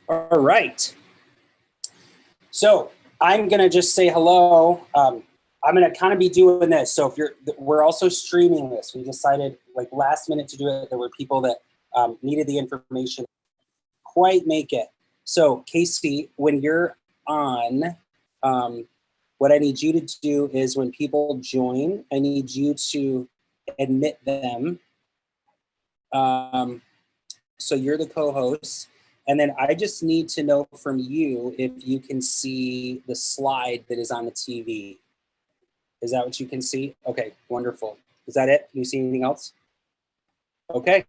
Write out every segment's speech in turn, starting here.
All right. So I'm going to just say hello. I'm going to kind of be doing this. So we're also streaming this. We decided like last minute to do it. There were people that needed the information, quite make it. So Casey, when you're on, what I need you to do is when people join, I need you to admit them. So you're the co-host. And then I just need to know from you if you can see the slide that is on the TV. Is that what you can see? Okay, wonderful. Is that it? Can you see anything else? Okay.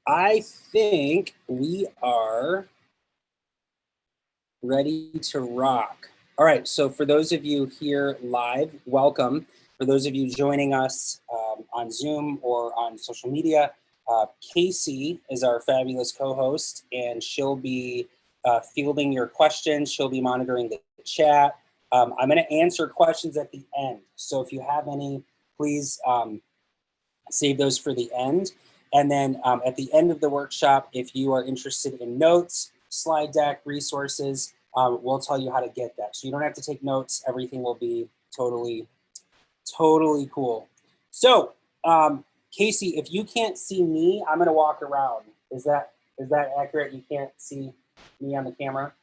I think we are ready to rock. All right, so for those of you here live, welcome. For those of you joining us on Zoom or on social media, Casey is our fabulous co-host, and she'll be fielding your questions. She'll be monitoring the chat. I'm going to answer questions at the end. So if you have any, please save those for the end. And then at the end of the workshop, if you are interested in notes, slide deck, resources, we'll tell you how to get that. So you don't have to take notes. Everything will be totally cool. So, Casey, if you can't see me, I'm gonna walk around. Is that accurate? You can't see me on the camera?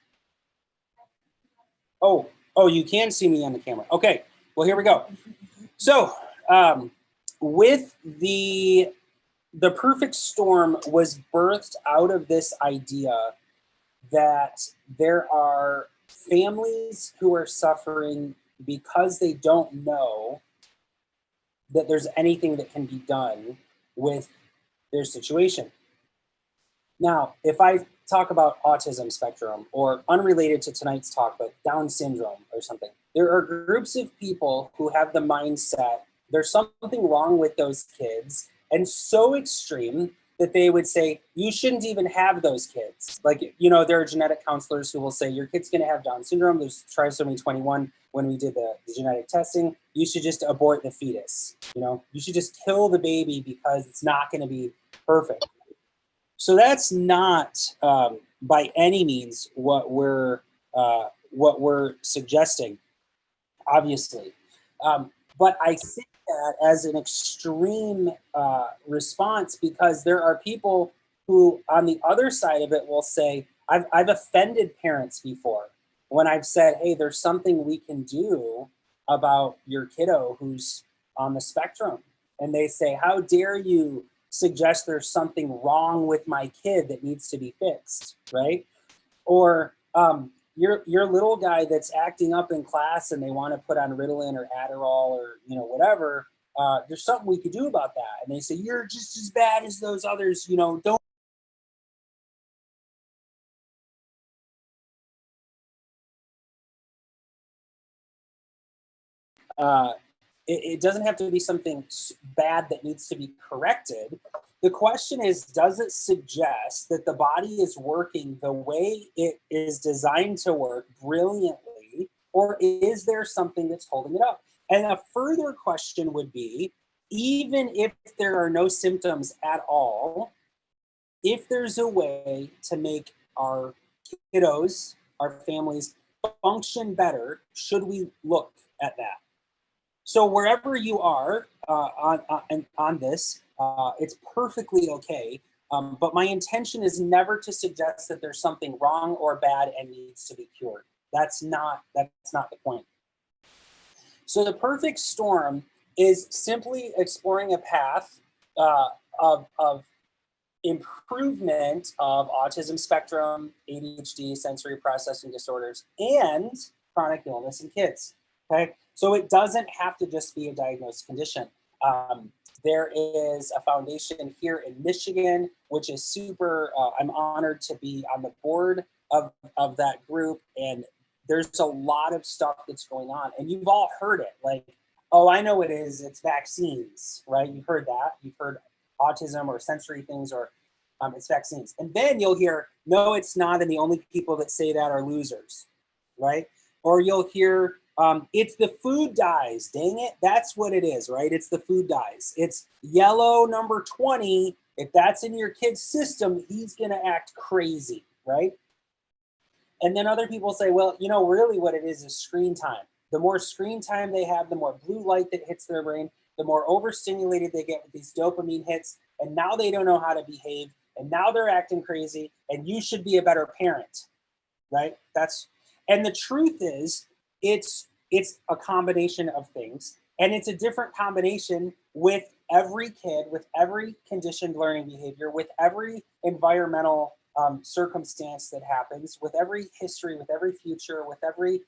Oh, you can see me on the camera. Okay, well, here we go. So, with the perfect storm was birthed out of this idea that there are families who are suffering because they don't know that there's anything that can be done with their situation. Now, if I talk about autism spectrum, or unrelated to tonight's talk, but Down syndrome or something, there are groups of people who have the mindset there's something wrong with those kids, and so extreme that they would say, you shouldn't even have those kids. Like, you know, there are genetic counselors who will say, your kid's gonna have Down syndrome. There's trisomy 21 when we did the genetic testing. You should just abort the fetus. You know, you should just kill the baby because it's not gonna be perfect. So that's not by any means what we're suggesting, obviously. But I say that as an extreme response because there are people who on the other side of it will say, I've offended parents before when I've said, hey, there's something we can do about your kiddo who's on the spectrum. And they say, how dare you suggest there's something wrong with my kid that needs to be fixed, right? Or your little guy that's acting up in class and they want to put on Ritalin or Adderall or, you know, whatever, there's something we could do about that. And they say, you're just as bad as those others, you know, don't. It doesn't have to be something bad that needs to be corrected. The question is, does it suggest that the body is working the way it is designed to work brilliantly, or is there something that's holding it up? And a further question would be, even if there are no symptoms at all, if there's a way to make our kiddos, our families function better, should we look at that? So wherever you are on this, it's perfectly okay. But my intention is never to suggest that there's something wrong or bad and needs to be cured. That's not the point. So the perfect storm is simply exploring a path of improvement of autism spectrum, ADHD, sensory processing disorders, and chronic illness in kids. Okay, so it doesn't have to just be a diagnosed condition. There is a foundation here in Michigan, which is super, I'm honored to be on the board of that group. And there's a lot of stuff that's going on. And you've all heard it, like, oh, I know it is, it's vaccines, right? You've heard that. You've heard autism or sensory things, or it's vaccines. And then you'll hear, no, it's not. And the only people that say that are losers, right? Or you'll hear, it's the food dyes, dang it. That's what it is, right? It's the food dyes. It's yellow number 20. If that's in your kid's system, he's gonna act crazy, right? And then other people say, well, you know, really what it is screen time. The more screen time they have, the more blue light that hits their brain, the more overstimulated they get with these dopamine hits. And now they don't know how to behave. And now they're acting crazy. And you should be a better parent, right? And the truth is, it's a combination of things. And it's a different combination with every kid, with every conditioned learning behavior, with every environmental circumstance that happens, with every history, with every future, with every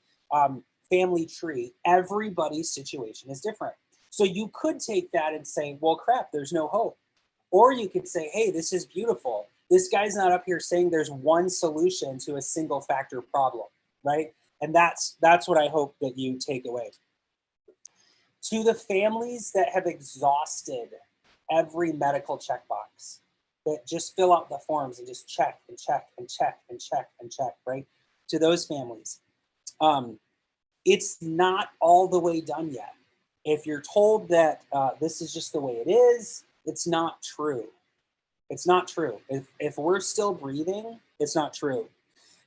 family tree. Everybody's situation is different. So you could take that and say, well, crap, there's no hope. Or you could say, hey, this is beautiful. This guy's not up here saying there's one solution to a single factor problem, right? And that's what I hope that you take away. To the families that have exhausted every medical checkbox, that just fill out the forms and just check and check and check and check and check, right? To those families, it's not all the way done yet. If you're told that this is just the way it is, it's not true. It's not true. If we're still breathing, it's not true.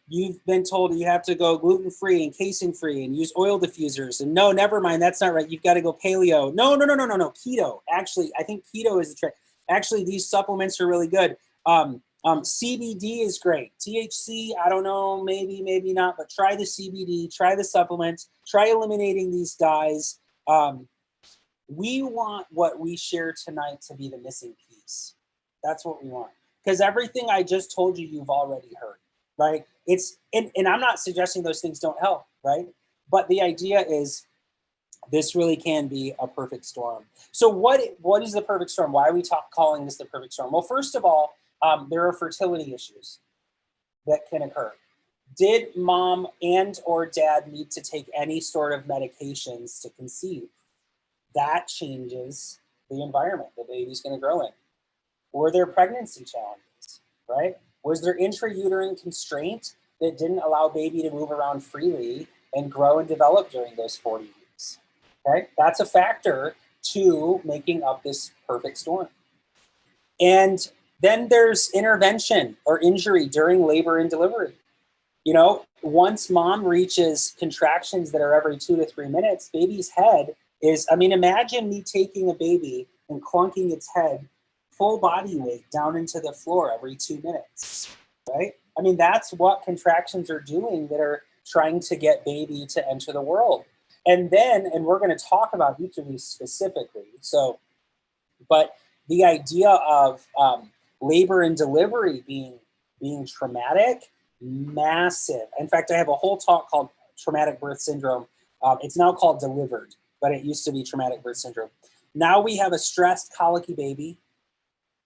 You've been told you have to go gluten-free and casein-free and use oil diffusers. And no, never mind, that's not right. You've got to go paleo. No, keto. Actually, I think keto is the trick. Actually, these supplements are really good. CBD is great. THC, I don't know, maybe not, but try the CBD, try the supplements, try eliminating these dyes. We want what we share tonight to be the missing piece. That's what we want. Because everything I just told you, you've already heard, right? And I'm not suggesting those things don't help, right? But the idea is this really can be a perfect storm. So what is the perfect storm? Why are we calling this the perfect storm? Well, first of all, there are fertility issues that can occur. Did mom and or dad need to take any sort of medications to conceive? That changes the environment the baby's going to grow in. Were there pregnancy challenges, right? Was there intrauterine constraint that didn't allow baby to move around freely and grow and develop during those 40 weeks? Okay, that's a factor to making up this perfect storm. And then there's intervention or injury during labor and delivery. You know, once mom reaches contractions that are every 2 to 3 minutes, baby's head is, I mean, imagine me taking a baby and clunking its head full body weight down into the floor every 2 minutes, right? I mean, that's what contractions are doing that are trying to get baby to enter the world. And we're going to talk about each of these specifically. So, but the idea of labor and delivery being traumatic, massive. In fact, I have a whole talk called traumatic birth syndrome. It's now called delivered, but it used to be traumatic birth syndrome. Now we have a stressed, colicky baby,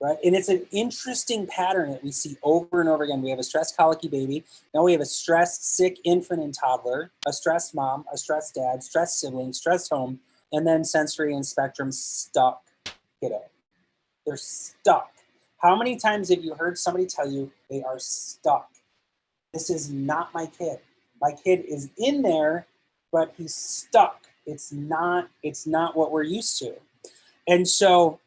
right? And it's an interesting pattern that we see over and over again. We have a stressed, colicky baby. Now we have a stressed, sick infant and toddler, a stressed mom, a stressed dad, stressed sibling, stressed home, and then sensory and spectrum stuck kiddo. They're stuck. How many times have you heard somebody tell you they are stuck? This is not my kid. My kid is in there, but he's stuck. It's not what we're used to. And so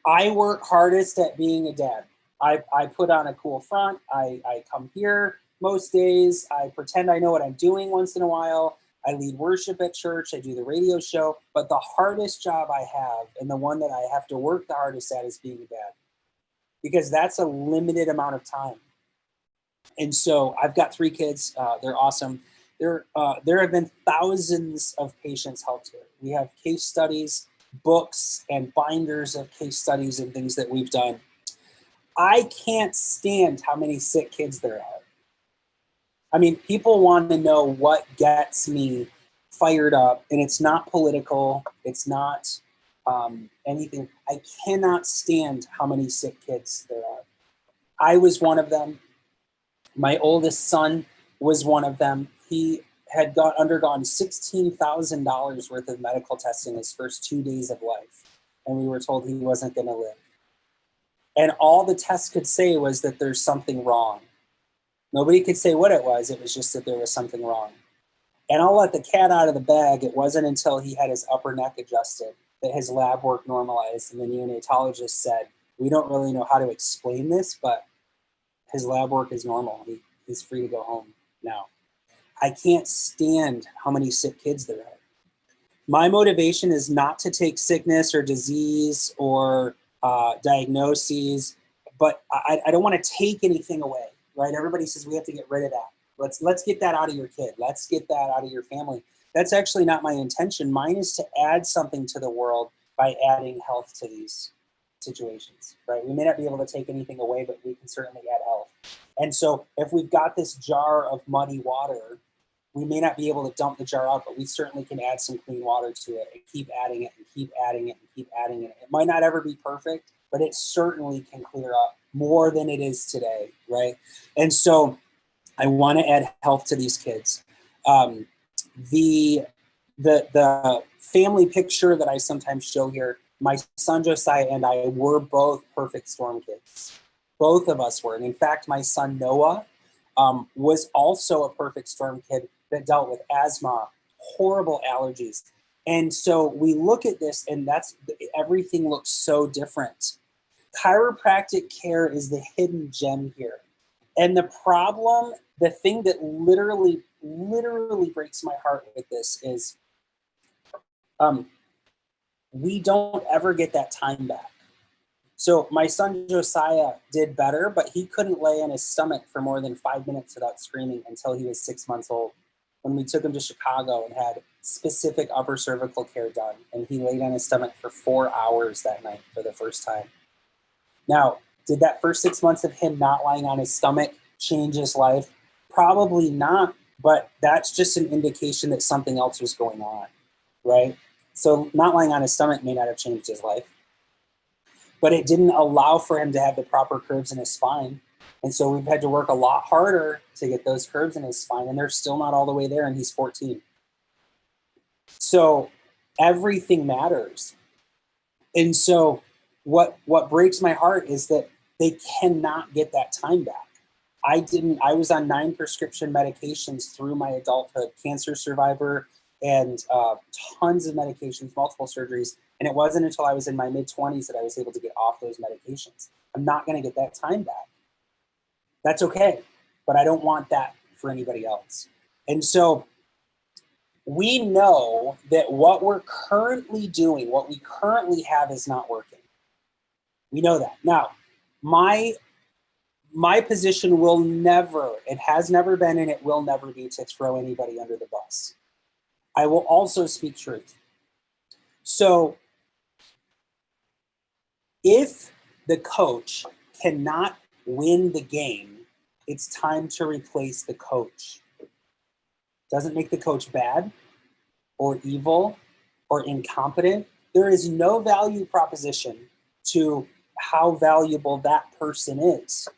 I work hardest at being a dad. I put on a cool front. I come here most days. I pretend I know what I'm doing once in a while. I lead worship at church. I do the radio show. But the hardest job I have, and the one that I have to work the hardest at, is being a dad. Because that's a limited amount of time. And so I've got 3 kids. They're awesome. There have been thousands of patients helped here. We have case studies, books, and binders of case studies and things that we've done. I can't stand how many sick kids there are. I mean, people want to know what gets me fired up, and it's not political. It's not anything. I cannot stand how many sick kids there are. I was one of them. My oldest son was one of them. He had undergone $16,000 worth of medical testing his first 2 days of life, and we were told he wasn't going to live. And all the tests could say was that there's something wrong. Nobody could say what it was. It was just that there was something wrong. And I'll let the cat out of the bag. It wasn't until he had his upper neck adjusted that his lab work normalized, and the neonatologist said, we don't really know how to explain this, but his lab work is normal. He's free to go home now. I can't stand how many sick kids there are. My motivation is not to take sickness or disease or diagnoses, but I don't want to take anything away, right? Everybody says we have to get rid of that. Let's get that out of your kid. Let's get that out of your family. That's actually not my intention. Mine is to add something to the world by adding health to these situations, right? We may not be able to take anything away, but we can certainly add health. And so if we've got this jar of muddy water, we may not be able to dump the jar out, but we certainly can add some clean water to it and keep adding it and keep adding it and keep adding it. It might not ever be perfect, but it certainly can clear up more than it is today, right? And so I want to add health to these kids. The family picture that I sometimes show here, my son Josiah and I were both perfect storm kids. Both of us were. And in fact, my son Noah was also a perfect storm kid that dealt with asthma, horrible allergies. And so we look at this and everything looks so different. Chiropractic care is the hidden gem here. And the problem, the thing that literally breaks my heart with this is we don't ever get that time back. So my son Josiah did better, but he couldn't lay on his stomach for more than 5 minutes without screaming until he was 6 months old. When we took him to Chicago and had specific upper cervical care done, and he laid on his stomach for 4 hours that night for the first time. Now, did that first 6 months of him not lying on his stomach change his life? Probably not, but that's just an indication that something else was going on, right? So not lying on his stomach may not have changed his life, but it didn't allow for him to have the proper curves in his spine. And so we've had to work a lot harder to get those curves in his spine, and they're still not all the way there, and he's 14. So everything matters. And so what breaks my heart is that they cannot get that time back. I was on 9 prescription medications through my adulthood, cancer survivor, and tons of medications, multiple surgeries. And it wasn't until I was in my mid-20s that I was able to get off those medications. I'm not going to get that time back. That's okay, but I don't want that for anybody else. And so we know that what we're currently doing, what we currently have is not working. We know that. Now, my position will never, it has never been and it will never be to throw anybody under the bus. I will also speak truth. So if the coach cannot win the game, it's time to replace the coach. Doesn't make the coach bad or evil or incompetent. There is no value proposition to how valuable that person is.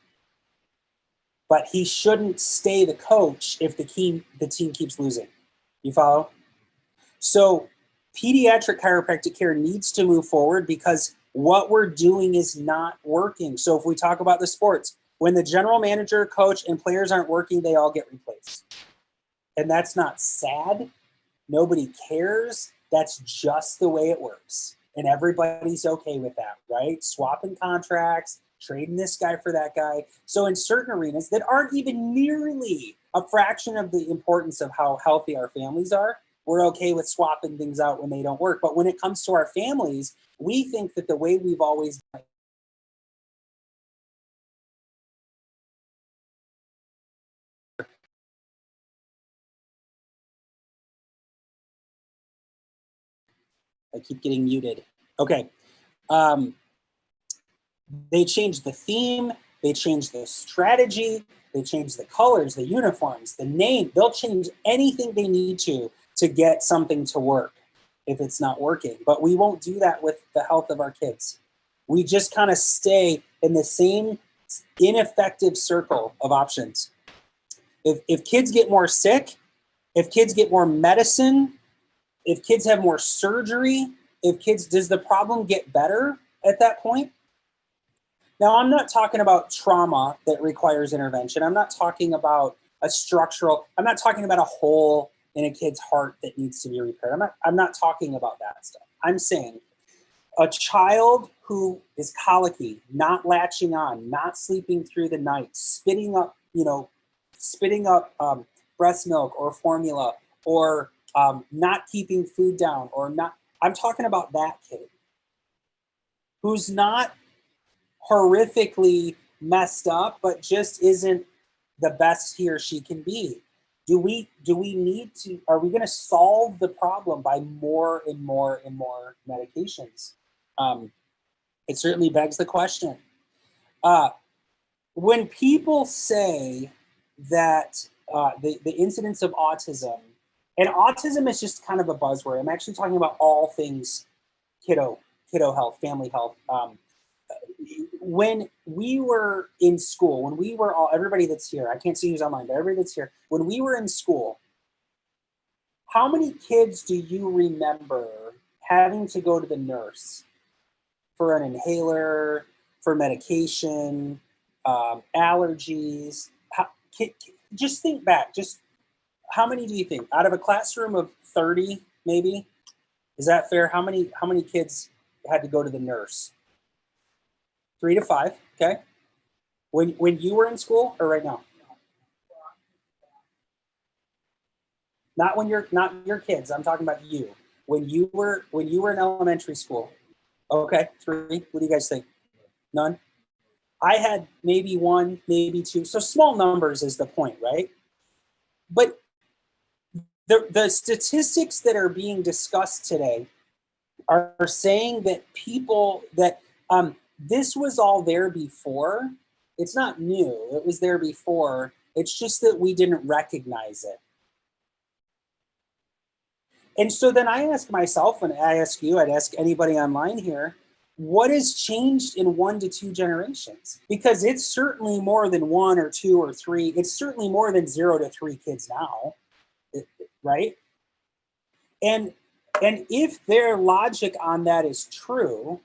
But he shouldn't stay the coach if the team keeps losing. You follow? So pediatric chiropractic care needs to move forward because what we're doing is not working. So if we talk about the sports, when the general manager, coach, and players aren't working, they all get replaced. And that's not sad. Nobody cares. That's just the way it works. And everybody's okay with that, right? Swapping contracts, trading this guy for that guy. So in certain arenas that aren't even nearly a fraction of the importance of how healthy our families are, we're okay with swapping things out when they don't work. But when it comes to our families, we think that the way we've always done it, I keep getting muted. Okay. They changed the theme. They changed the strategy. They changed the colors, the uniforms, the name. They'll change anything they need to get something to work if it's not working. But we won't do that with the health of our kids. We just kind of stay in the same ineffective circle of options. If kids get more sick, if kids get more medicine, if kids have more surgery, does the problem get better at that point? Now, I'm not talking about trauma that requires intervention. I'm not talking about I'm not talking about a hole in a kid's heart that needs to be repaired. I'm not talking about that stuff. I'm saying A child who is colicky, not latching on, not sleeping through the night, spitting up, breast milk or formula, or not keeping food down, or not. I'm talking about that kid who's not horrifically messed up, but just isn't the best he or she can be. Do we need to, are we going to solve the problem by more and more and more medications? It certainly begs the question. When people say that the incidence of autism, and autism is just kind of a buzzword. I'm actually talking about all things kiddo health, family health. When we were in school, when we were all, everybody that's here, I can't see who's online, but everybody that's here, when we were in school, how many kids do you remember having to go to the nurse for an inhaler, for medication, allergies? Just think back. Just how many do you think out of a classroom of 30, maybe? Is that fair? How many kids had to go to the nurse? 3 to 5. Okay. When you were in school or right now? Not your kids. I'm talking about you. When you were in elementary school. Okay, 3. What do you guys think? None? I had maybe 1, maybe 2. So small numbers is the point, right? But the statistics that are being discussed today are saying that people that this was all there before. It's not new. It was there before. It's just that we didn't recognize it. And so then I ask myself, and I ask you, I'd ask anybody online here, what has changed in 1 to 2 generations? Because it's certainly more than 1 or 2 or 3. It's certainly more than 0 to 3 kids now, right? And if their logic on that is true,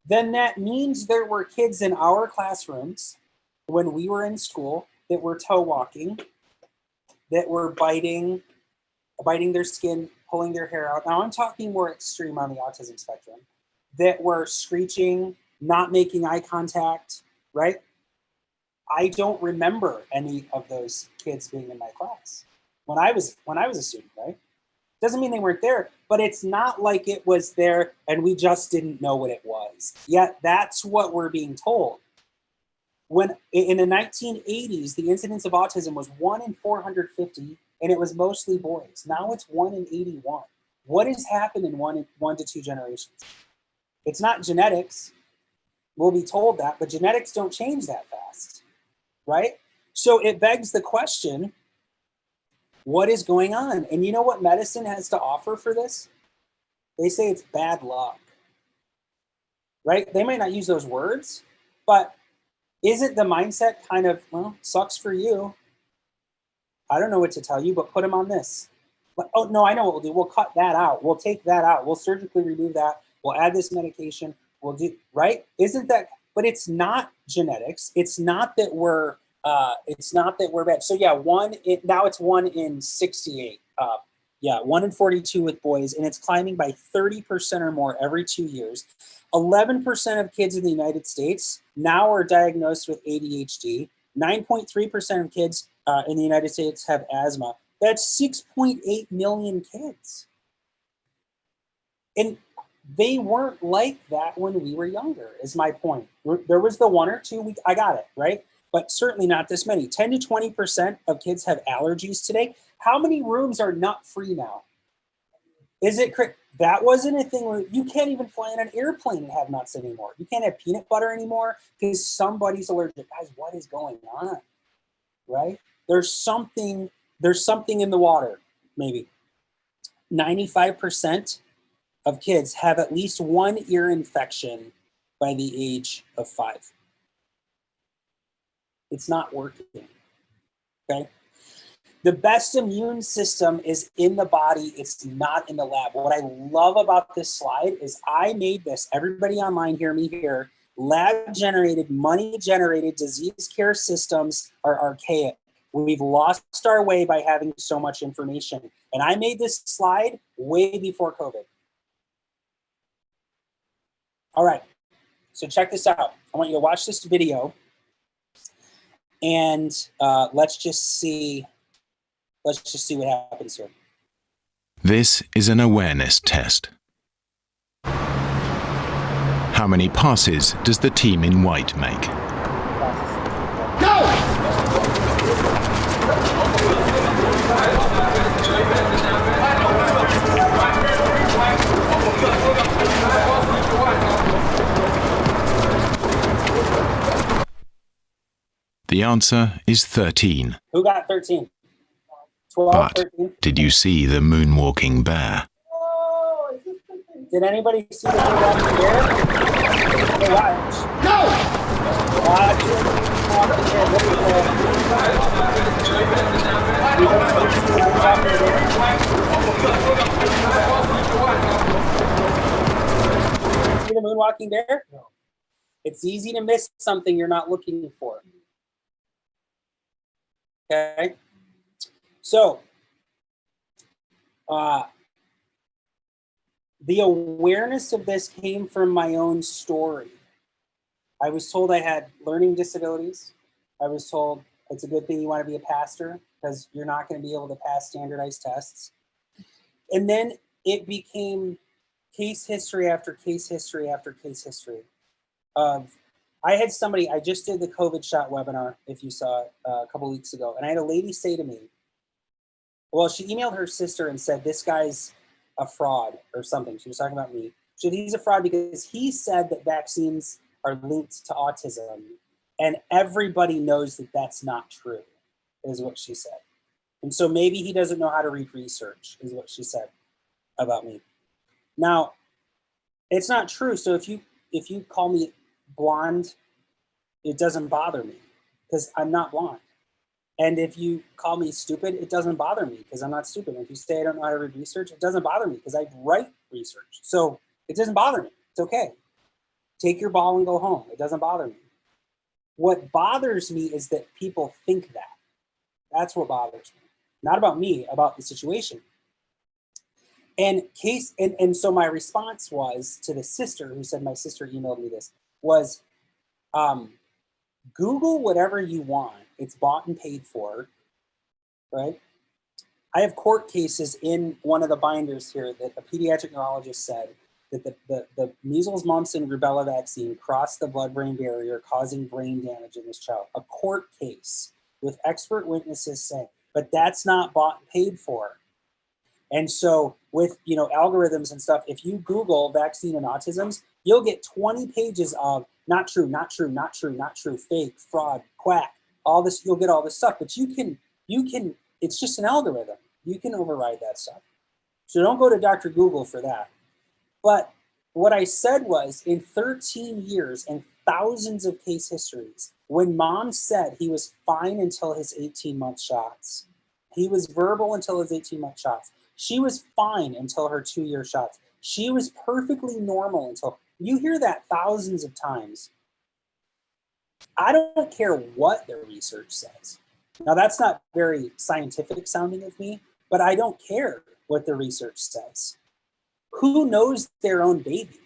then that means there were kids in our classrooms when we were in school that were toe walking, that were biting their skin, pulling their hair out. Now I'm talking more extreme on the autism spectrum, that were screeching, not making eye contact, right? I don't remember any of those kids being in my class when I was a student, right? Doesn't mean they weren't there, but it's not like it was there and we just didn't know what it was. Yet that's what we're being told. When in the 1980s, the incidence of autism was 1 in 450, and it was mostly boys. Now it's 1 in 81. What has happened in 1 to 2 generations? It's not genetics. We'll be told that, but genetics don't change that fast, right? So it begs the question, what is going on? And you know what medicine has to offer for this? They say it's bad luck, right? They might not use those words, but isn't the mindset kind of, well, sucks for you. I don't know what to tell you, but put them on this. But, oh, no, I know what we'll do. We'll cut that out. We'll take that out. We'll surgically remove that. We'll add this medication. We'll do, right? Isn't that, but it's not genetics. It's not that we're bad. So yeah, now it's 1 in 68. 1 in 42 with boys, and it's climbing by 30% or more every 2 years. 11% of kids in the United States now are diagnosed with ADHD. 9.3% of kids in the United States have asthma. That's 6.8 million kids. And they weren't like that when we were younger, is my point. There was the 1 or 2, I got it, right? But certainly not this many. 10 to 20% of kids have allergies today. How many rooms are nut-free now? Is it correct? That wasn't a thing where you can't even fly in an airplane and have nuts anymore. You can't have peanut butter anymore because somebody's allergic. Guys, what is going on, right? There's something in the water, maybe. 95% of kids have at least 1 ear infection by the age of 5. It's not working, okay? The best immune system is in the body. It's not in the lab. What I love about this slide is I made this. Everybody online, hear me here. Lab-generated, money-generated disease care systems are archaic. We've lost our way by having so much information. And I made this slide way before COVID. All right, so check this out. I want you to watch this video, and let's just see what happens here. This is an awareness test. How many passes does the team in white make? Go! The answer is 13. Who got 13? 12, But 13? did you see the moonwalking bear? Did anybody see the moonwalking bear? Hey, watch. Go! Watch the moonwalking bear. Look at that. See the moonwalking bear? No. It's easy to miss something you're not looking for. Okay? So, the awareness of this came from my own story. I was told I had learning disabilities. I was told it's a good thing you want to be a pastor because you're not going to be able to pass standardized tests. And then it became case history after case history after case history of, I had somebody, I just did the COVID shot webinar, if you saw it a couple weeks ago, and I had a lady say to me, well, she emailed her sister and said, this guy's a fraud or something. She was talking about me. She said, he's a fraud because he said that vaccines are linked to autism, and everybody knows that that's not true, is what she said. And so maybe he doesn't know how to read research, is what she said about me. Now, it's not true. So if you call me blonde, it doesn't bother me because I'm not blonde. And if you call me stupid, it doesn't bother me because I'm not stupid. And if you say I don't know how to read research, it doesn't bother me because I write research. So it doesn't bother me. It's okay. Take your ball and go home. It doesn't bother me. What bothers me is that people think that. That's what bothers me. Not about me, about the situation. And so my response was to the sister who said, my sister emailed me this, was Google whatever you want. It's bought and paid for, right? I have court cases in one of the binders here that the pediatric neurologist said that the measles, mumps, and rubella vaccine crossed the blood-brain barrier, causing brain damage in this child. A court case with expert witnesses saying, but that's not bought and paid for. And so with, algorithms and stuff, if you Google vaccine and autisms, you'll get 20 pages of not true, not true, not true, not true, fake, fraud, quack, all this. You'll get all this stuff, but you can, it's just an algorithm. You can override that stuff. So don't go to Dr. Google for that. But what I said was, in 13 years and thousands of case histories, when mom said he was fine until his 18-month shots, he was verbal until his 18-month shots, she was fine until her 2-year shots, she was perfectly normal until, you hear that thousands of times. I don't care what the research says. Now that's not very scientific sounding of me, but I don't care what the research says. Who knows their own baby?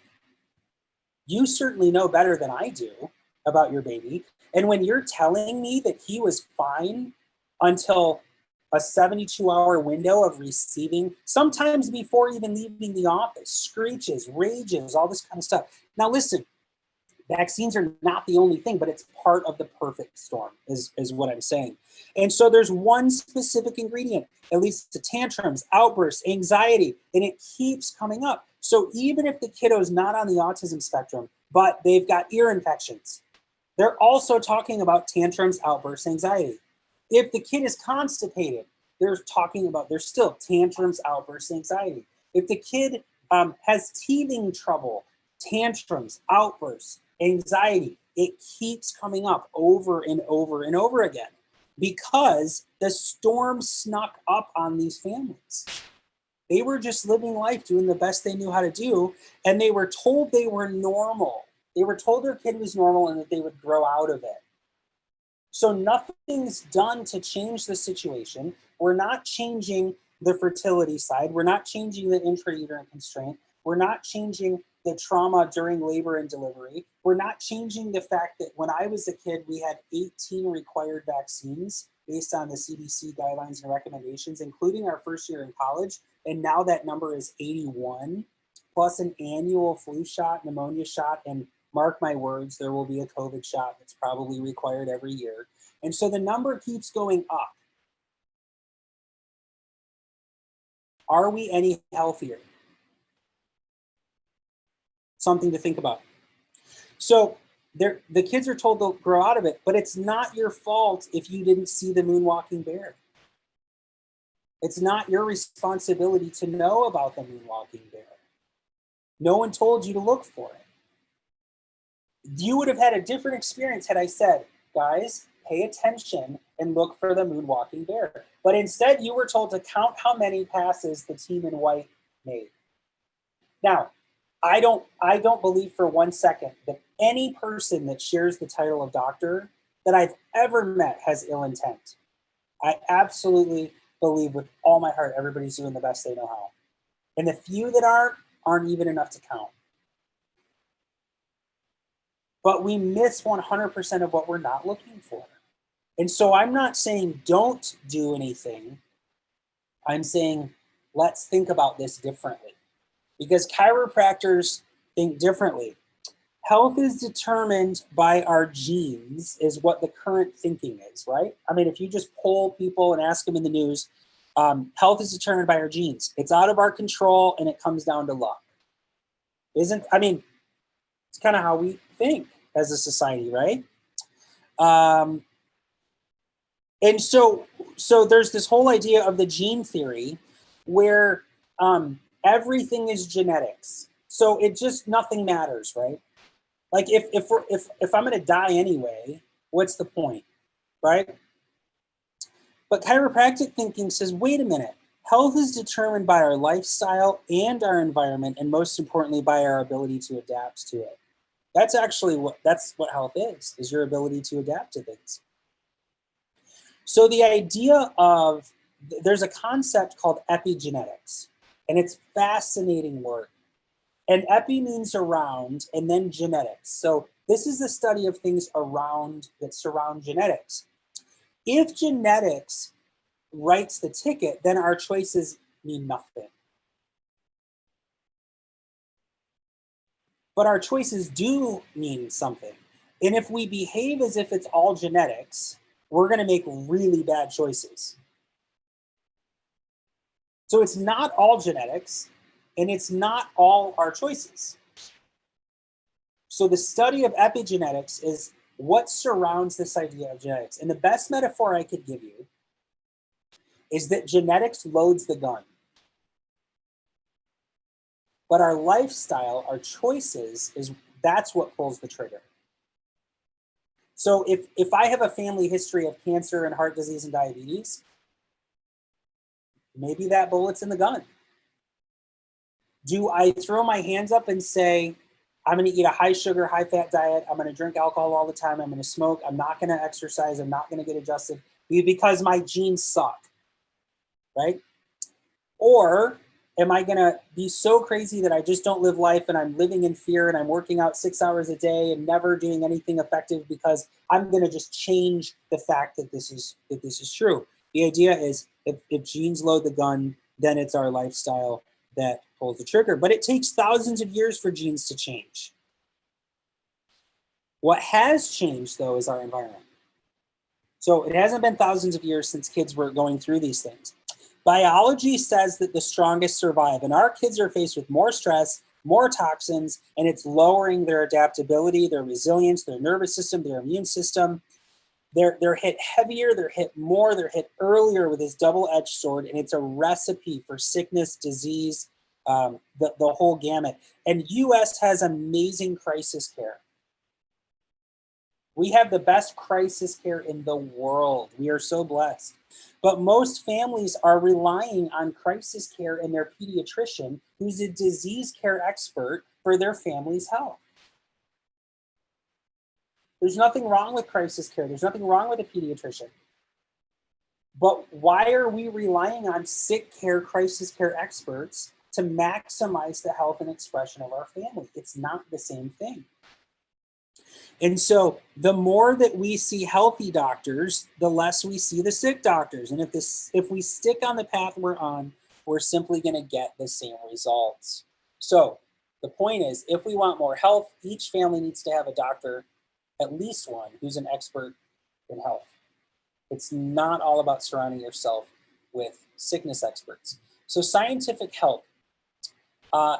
You certainly know better than I do about your baby. And when you're telling me that he was fine until a 72-hour window of receiving, sometimes before even leaving the office, screeches, rages, all this kind of stuff. Now listen, vaccines are not the only thing, but it's part of the perfect storm, is what I'm saying. And so there's one specific ingredient, it leads to tantrums, outbursts, anxiety, and it keeps coming up. So even if the kiddo's not on the autism spectrum, but they've got ear infections, they're also talking about tantrums, outbursts, anxiety. If the kid is constipated, they're talking about, there's still tantrums, outbursts, anxiety. If the kid has teething trouble, tantrums, outbursts, anxiety, it keeps coming up over and over and over again because the storm snuck up on these families. They were just living life, doing the best they knew how to do, and they were told they were normal. They were told their kid was normal and that they would grow out of it. So nothing's done to change the situation. We're not changing the fertility side. We're not changing the intrauterine constraint. We're not changing the trauma during labor and delivery. We're not changing the fact that when I was a kid, we had 18 required vaccines based on the CDC guidelines and recommendations, including our first year in college. And now that number is 81, plus an annual flu shot, pneumonia shot, and mark my words, there will be a COVID shot that's probably required every year. And so the number keeps going up. Are we any healthier? Something to think about. So the kids are told they'll grow out of it, but it's not your fault if you didn't see the moonwalking bear. It's not your responsibility to know about the moonwalking bear. No one told you to look for it. You would have had a different experience had I said, guys, pay attention and look for the moonwalking bear. But instead, you were told to count how many passes the team in white made. Now, I don't believe for 1 second that any person that shares the title of doctor that I've ever met has ill intent. I absolutely believe with all my heart everybody's doing the best they know how. And the few that aren't even enough to count. But we miss 100% of what we're not looking for. And so I'm not saying don't do anything. I'm saying let's think about this differently. Because chiropractors think differently. Health is determined by our genes is what the current thinking is, right? I mean, if you just poll people and ask them in the news, health is determined by our genes. It's out of our control and it comes down to luck. It's kind of how we think as a society, right? And so there's this whole idea of the gene theory where everything is genetics. So it just, nothing matters, right? Like if I'm going to die anyway, what's the point, right? But chiropractic thinking says, wait a minute, health is determined by our lifestyle and our environment, and most importantly, by our ability to adapt to it. That's actually what health is your ability to adapt to things. So the idea of, there's a concept called epigenetics, and it's fascinating work. And epi means around, and then genetics. So this is the study of things around that surround genetics. If genetics writes the ticket, then our choices mean nothing. But our choices do mean something. And if we behave as if it's all genetics, we're going to make really bad choices. So it's not all genetics, and it's not all our choices. So the study of epigenetics is what surrounds this idea of genetics. And the best metaphor I could give you is that genetics loads the gun. But our lifestyle, our choices, that's what pulls the trigger. So if I have a family history of cancer and heart disease and diabetes, maybe that bullet's in the gun. Do I throw my hands up and say, I'm going to eat a high sugar, high fat diet, I'm going to drink alcohol all the time, I'm going to smoke, I'm not going to exercise, I'm not going to get adjusted because my genes suck, right? Or am I going to be so crazy that I just don't live life and I'm living in fear and I'm working out 6 hours a day and never doing anything effective because I'm going to just change the fact that this is true? The idea is if genes load the gun, then it's our lifestyle that pulls the trigger. But it takes thousands of years for genes to change. What has changed, though, is our environment. So it hasn't been thousands of years since kids were going through these things. Biology says that the strongest survive, and our kids are faced with more stress, more toxins, and it's lowering their adaptability, their resilience, their nervous system, their immune system. They're hit heavier, they're hit more, they're hit earlier with this double-edged sword, and it's a recipe for sickness, disease, the whole gamut. And US has amazing crisis care. We have the best crisis care in the world. We are so blessed. But most families are relying on crisis care and their pediatrician, who's a disease care expert, for their family's health. There's nothing wrong with crisis care. There's nothing wrong with a pediatrician. But why are we relying on sick care, crisis care experts to maximize the health and expression of our family. It's not the same thing. And so the more that we see healthy doctors, the less we see the sick doctors. And if we stick on the path we're on, we're simply going to get the same results. So the point is, if we want more health, each family needs to have a doctor, at least one, who's an expert in health. It's not all about surrounding yourself with sickness experts. So scientific help.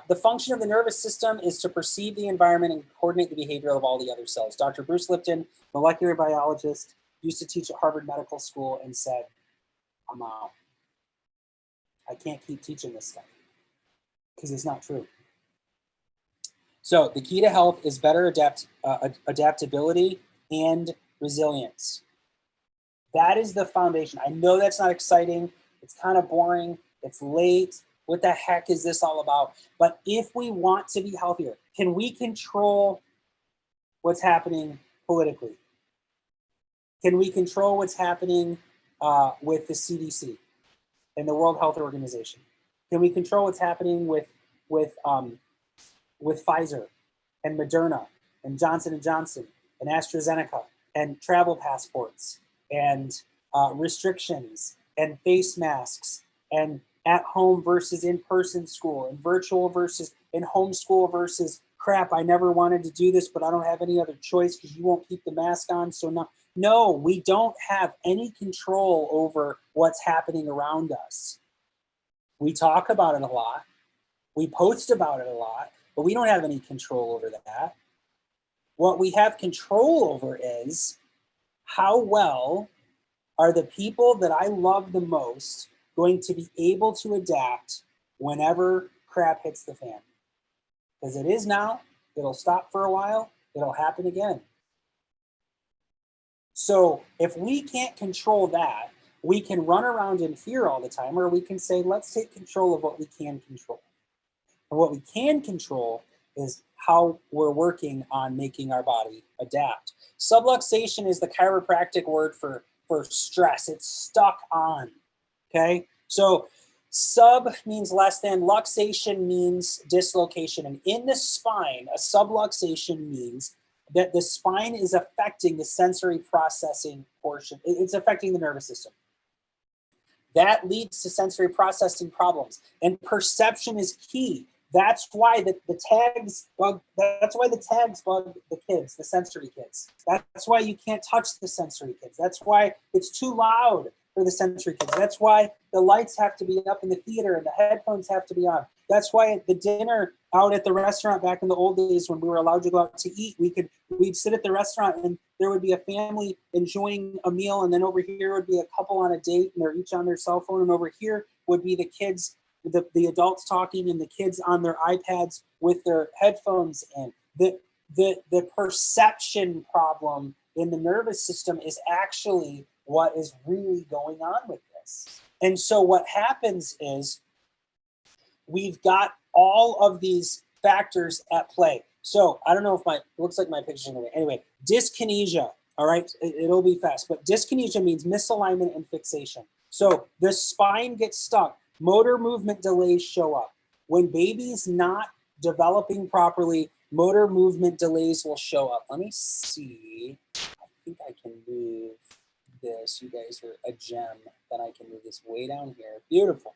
The function of the nervous system is to perceive the environment and coordinate the behavior of all the other cells. Dr. Bruce Lipton, molecular biologist, used to teach at Harvard Medical School and said, I'm out. I can't keep teaching this stuff because it's not true. So the key to health is better adaptability and resilience. That is the foundation. I know that's not exciting. It's kind of boring. It's late. What the heck is this all about? But if we want to be healthier, can we control what's happening politically? Can we control what's happening with the CDC and the World Health Organization? Can we control what's happening with Pfizer and Moderna and Johnson & Johnson and AstraZeneca and travel passports and restrictions and face masks and at home versus in-person school and virtual versus in homeschool versus crap, I never wanted to do this, but I don't have any other choice because you won't keep the mask on. So no, we don't have any control over what's happening around us. We talk about it a lot. We post about it a lot, but we don't have any control over that. What we have control over is how well are the people that I love the most going to be able to adapt whenever crap hits the fan. Because it is now, it'll stop for a while, it'll happen again. So if we can't control that, we can run around in fear all the time, or we can say, let's take control of what we can control. And what we can control is how we're working on making our body adapt. Subluxation is the chiropractic word for stress. It's stuck on. Okay, so sub means less than, luxation means dislocation. And in the spine, a subluxation means that the spine is affecting the sensory processing portion. It's affecting the nervous system. That leads to sensory processing problems. And perception is key. That's why the tags bug the kids, the sensory kids. That's why you can't touch the sensory kids. That's why it's too loud for the sensory kids. That's why the lights have to be up in the theater and the headphones have to be on. That's why the dinner out at the restaurant back in the old days when we were allowed to go out to eat, we'd sit at the restaurant and there would be a family enjoying a meal, and then over here would be a couple on a date and they're each on their cell phone, and over here would be the kids, the adults talking and the kids on their iPads with their headphones in. The perception problem in the nervous system is actually what is really going on with this. And so what happens is we've got all of these factors at play. So I don't know if it looks like my picture's in the way. Anyway, dyskinesia, all right, it'll be fast, but dyskinesia means misalignment and fixation. So the spine gets stuck. Motor movement delays show up. When baby's not developing properly, motor movement delays will show up. Let me see. I think I can move this. You guys are a gem. Then I can move this way down here. Beautiful.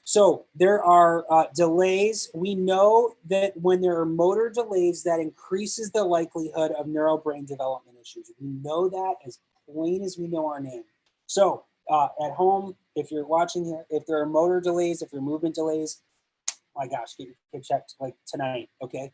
So there are delays. We know that when there are motor delays, that increases the likelihood of neurobrain development issues. We know that as plain as we know our name. So at home, if you're watching here, if there are motor delays, if there are movement delays, my gosh, get your kid checked like tonight, okay?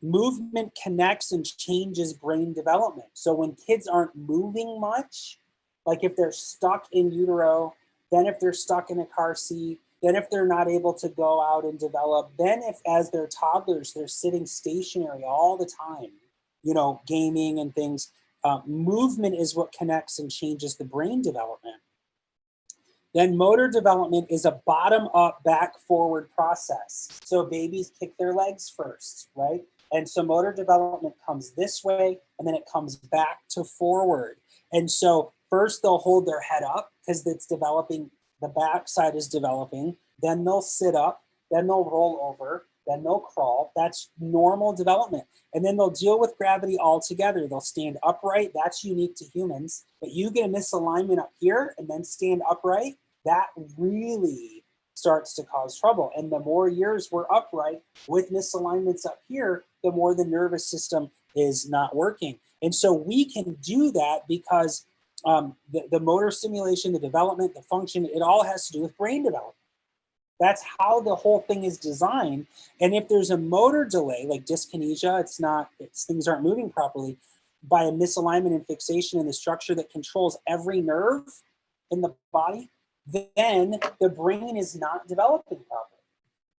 Movement connects and changes brain development. So when kids aren't moving much, like if they're stuck in utero, then if they're stuck in a car seat, then if they're not able to go out and develop, then if as they're toddlers, they're sitting stationary all the time, you know, gaming and things, movement is what connects and changes the brain development. Then motor development is a bottom-up, back-forward process. So babies kick their legs first, right? And so motor development comes this way, and then it comes back to forward. And so first they'll hold their head up because it's developing, the back side is developing. then they'll sit up, then they'll roll over, then they'll crawl. That's normal development. And then they'll deal with gravity altogether. They'll stand upright. That's unique to humans. But you get a misalignment up here and then stand upright, that really starts to cause trouble. And the more years we're upright with misalignments up here, the more the nervous system is not working. And so we can do that because the motor stimulation, the development, the function, it all has to do with brain development. That's how the whole thing is designed. And if there's a motor delay, like dyskinesia, things aren't moving properly, by a misalignment and fixation in the structure that controls every nerve in the body, then the brain is not developing properly.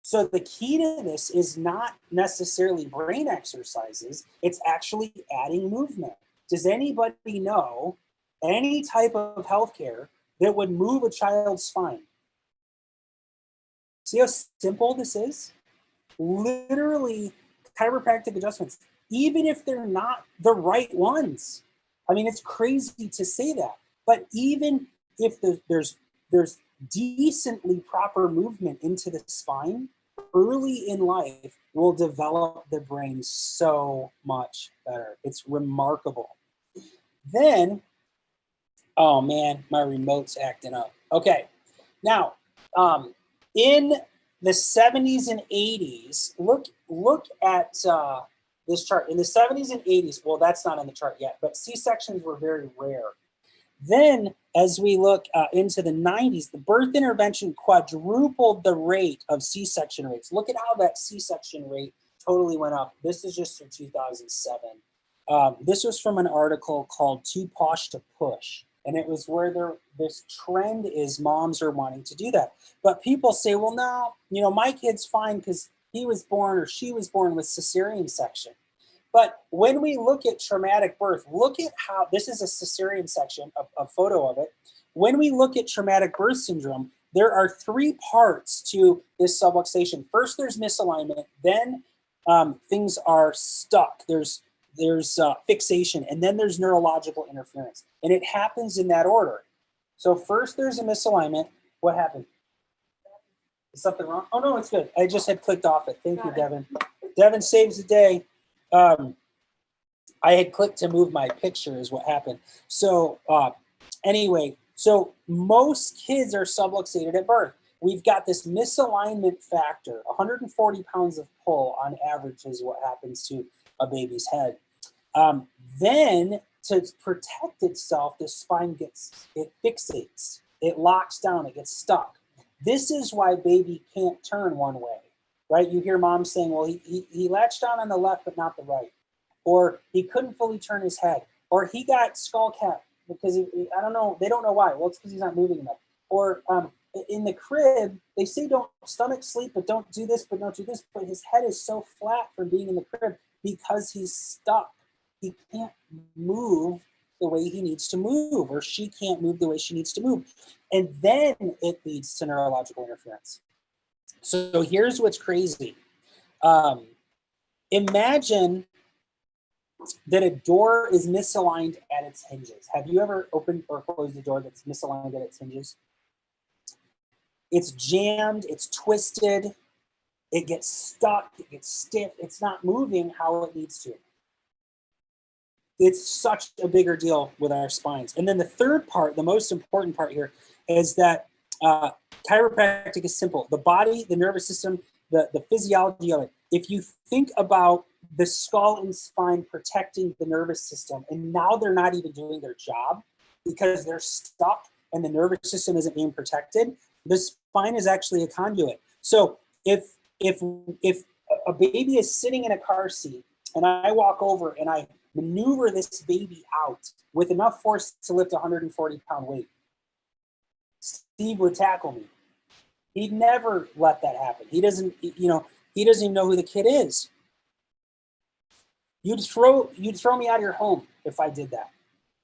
So the key to this is not necessarily brain exercises, it's actually adding movement. Does anybody know any type of healthcare that would move a child's spine? See how simple this is? Literally chiropractic adjustments, even if they're not the right ones. I mean, it's crazy to say that, but even if there's decently proper movement into the spine, early in life will develop the brain so much better. It's remarkable. Then, oh man, my remote's acting up. Okay, now, in the 70s and 80s, look at this chart. In the 70s and 80s, well, that's not on the chart yet, but C-sections were very rare. Then, as we look into the 90s, the birth intervention quadrupled the rate of C-section rates. Look at how that C-section rate totally went up. This is just from 2007. This was from an article called Too Posh to Push. And it was where this trend is moms are wanting to do that. But people say, well, no, my kid's fine because he was born or she was born with cesarean section. But when we look at traumatic birth, look at how, this is a cesarean section, a photo of it. When we look at traumatic birth syndrome, there are 3 parts to this subluxation. First, there's misalignment, then things are stuck. There's fixation, and then there's neurological interference. And it happens in that order. So first there's a misalignment. What happened? Is something wrong? Oh no, it's good. I just had clicked off it. Thank you, Devin. Devin saves the day. I had clicked to move my picture is what happened. So anyway, so most kids are subluxated at birth. We've got this misalignment factor, 140 pounds of pull on average is what happens to a baby's head. Then to protect itself, the spine it fixates, it locks down, it gets stuck. This is why baby can't turn one way, right? You hear moms saying, well, he latched on the left, but not the right. Or he couldn't fully turn his head. Or he got skull cap because I don't know, they don't know why. Well, it's because he's not moving enough. Or in the crib, they say don't stomach sleep, but don't do this, but don't do this. But his head is so flat from being in the crib because he's stuck. He can't move the way he needs to move, or she can't move the way she needs to move. And then it leads to neurological interference. So here's what's crazy. Imagine that a door is misaligned at its hinges. Have you ever opened or closed a door that's misaligned at its hinges? It's jammed, it's twisted, it gets stuck, it gets stiff, it's not moving how it needs to. It's such a bigger deal with our spines. And then the third part, the most important part here, is that chiropractic is simple. The body, the nervous system, the physiology of it. If you think about the skull and spine protecting the nervous system, and now they're not even doing their job because they're stuck and the nervous system isn't being protected, the spine is actually a conduit. So if a baby is sitting in a car seat and I walk over and I maneuver this baby out with enough force to lift a 140-pound weight, Steve would tackle me. He'd never let that happen. He doesn't even know who the kid is. You'd throw me out of your home if I did that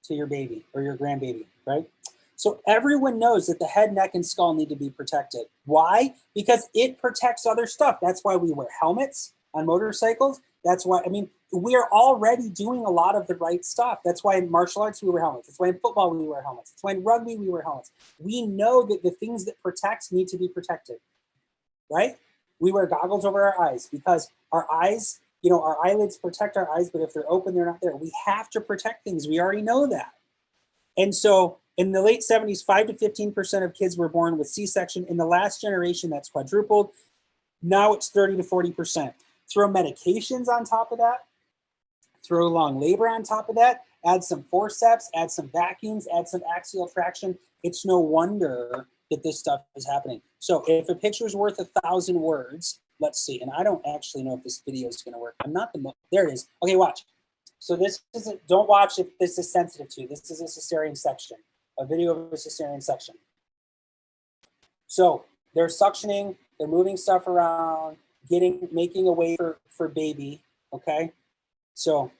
to your baby or your grandbaby, right? So everyone knows that the head, neck, and skull need to be protected. Why? Because it protects other stuff. That's why we wear helmets on motorcycles. That's why, we are already doing a lot of the right stuff. That's why in martial arts we wear helmets. That's why in football we wear helmets. That's why in rugby we wear helmets. We know that the things that protect need to be protected. right? We wear goggles over our eyes because our eyes, our eyelids protect our eyes, but if they're open, they're not there. We have to protect things. We already know that. And so in the late 70s, 5 to 15% of kids were born with C-section. In the last generation, that's quadrupled. Now it's 30 to 40%. Throw medications on top of that, throw long labor on top of that, add some forceps, add some vacuums, add some axial traction. It's no wonder that this stuff is happening. So if a picture is worth 1,000 words, let's see. And I don't actually know if this video is going to work. I'm not there it is. Okay, watch. So this is don't watch if this is sensitive to. This is a cesarean section, a video of a cesarean section. So they're suctioning, they're moving stuff around, making a way for baby. Okay, so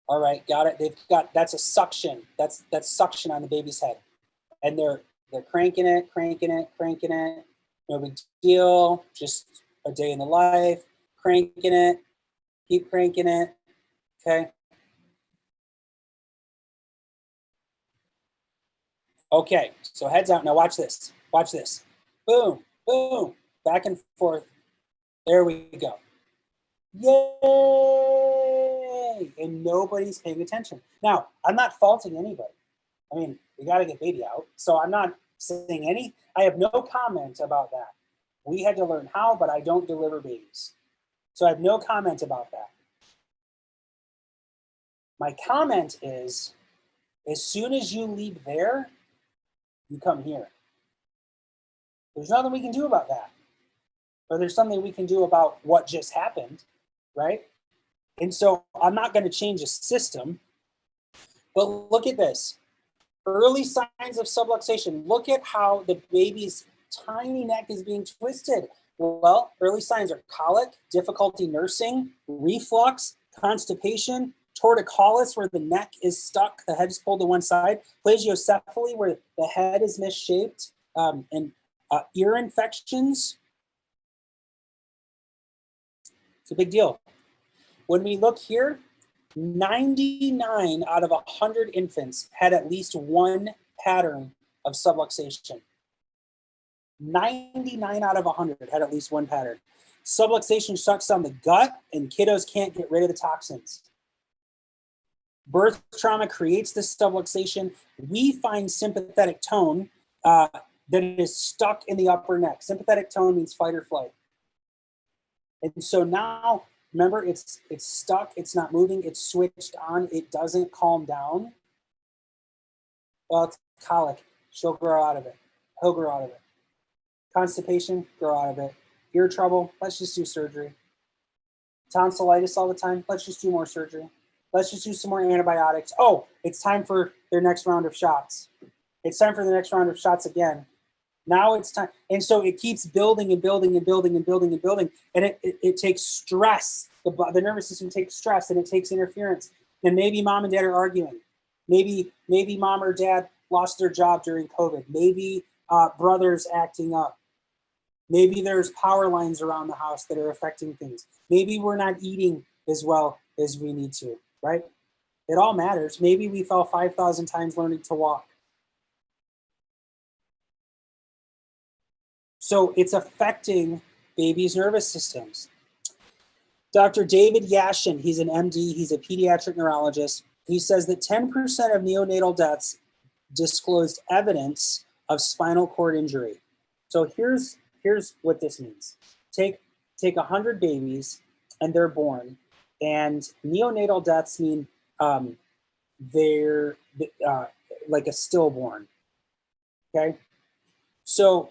all right, got it. That's a suction. That's suction on the baby's head, and they're cranking it. No big deal. Just a day in the life. Cranking it. Keep cranking it. Okay. Okay, so heads out. Now watch this. Watch this. Boom, boom, back and forth. There we go. Yay! And nobody's paying attention. Now, I'm not faulting anybody. I mean, we got to get baby out. So I'm not saying I have no comment about that. We had to learn how, but I don't deliver babies. So I have no comment about that. My comment is, as soon as you leave there, you come here. There's nothing we can do about that. Or there's something we can do about what just happened, right? And so I'm not going to change a system, but look at this. Early signs of subluxation. Look at how the baby's tiny neck is being twisted. Well, early signs are colic, difficulty nursing, reflux, constipation, torticollis, where the neck is stuck, the head is pulled to one side, plagiocephaly, where the head is misshaped, and ear infections. It's a big deal. When we look here, 99 out of 100 infants had at least one pattern of subluxation. 99 out of 100 had at least one pattern. Subluxation shuts down the gut, and kiddos can't get rid of the toxins. Birth trauma creates this subluxation. We find sympathetic tone that is stuck in the upper neck. Sympathetic tone means fight or flight. And so now, remember, it's stuck, it's not moving, it's switched on, it doesn't calm down. Well, it's colic, she'll grow out of it. He'll grow out of it. Constipation, grow out of it. Ear trouble, let's just do surgery. Tonsillitis all the time, let's just do more surgery. Let's just do some more antibiotics. Oh, it's time for their next round of shots. It's time for the next round of shots again. Now it's time. And so it keeps building and building and building and building and building. And it takes stress. The nervous system takes stress, and it takes interference. And maybe mom and dad are arguing. Maybe mom or dad lost their job during COVID. Maybe brother's acting up. Maybe there's power lines around the house that are affecting things. Maybe we're not eating as well as we need to, right? It all matters. Maybe we fell 5,000 times learning to walk. So it's affecting babies' nervous systems. Dr. David Yashin, he's an MD, he's a pediatric neurologist. He says that 10% of neonatal deaths disclosed evidence of spinal cord injury. So here's what this means. Take 100 babies and they're born, and neonatal deaths mean they're like a stillborn, okay? So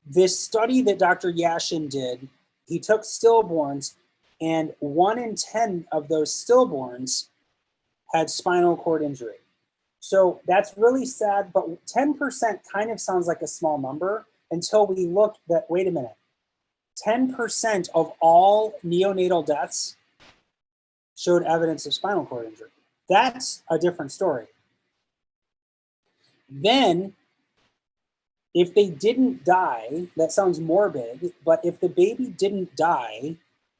this study that Dr. Yashin did, he took stillborns, and 1 in 10 of those stillborns had spinal cord injury. So that's really sad, but 10% kind of sounds like a small number until we look that, wait a minute, 10% of all neonatal deaths showed evidence of spinal cord injury. That's a different story. Then, if they didn't die, that sounds morbid, but if the baby didn't die,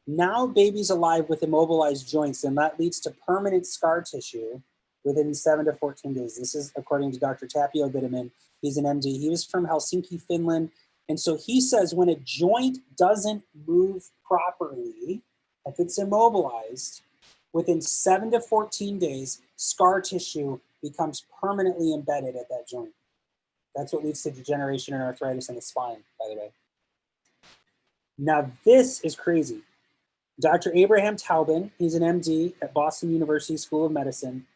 now baby's alive with immobilized joints, and that leads to permanent scar tissue within 7 to 14 days. This is according to Dr. Tapio Vitamin. He's an MD. He was from Helsinki, Finland. And so he says when a joint doesn't move properly, if it's immobilized, within 7 to 14 days, scar tissue becomes permanently embedded at that joint. That's what leads to degeneration and arthritis in the spine, by the way. Now this is crazy. Dr. Abraham Taubin, he's an MD at Boston University School of Medicine,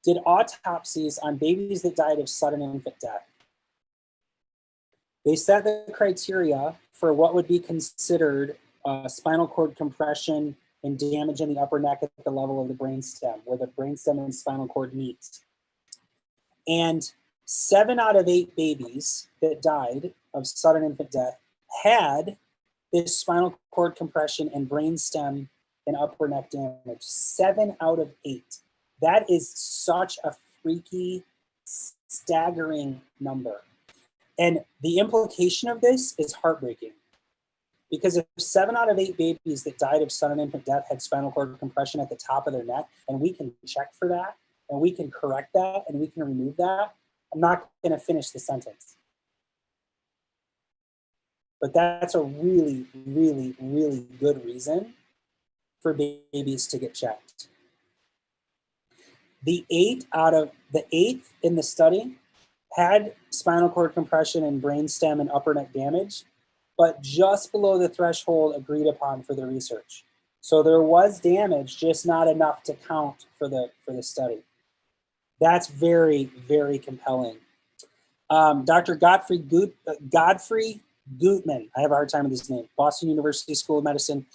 did autopsies on babies that died of sudden infant death. They set the criteria for what would be considered spinal cord compression and damage in the upper neck at the level of the brainstem, where the brainstem and spinal cord meet. And 7 out of 8 babies that died of sudden infant death had this spinal cord compression and brainstem and upper neck damage. 7 out of 8. That is such a freaky, staggering number. And the implication of this is heartbreaking. Because if 7 out of 8 babies that died of sudden infant death had spinal cord compression at the top of their neck, and we can check for that, and we can correct that, and we can remove that, I'm not going to finish the sentence. But that's a really, really, really good reason for babies to get checked. The 8th in the study had spinal cord compression and brainstem and upper neck damage, but just below the threshold agreed upon for the research. So there was damage, just not enough to count for the study. That's very, very compelling. Dr. Godfrey Gutman, I have a hard time with his name, Boston University School of Medicine,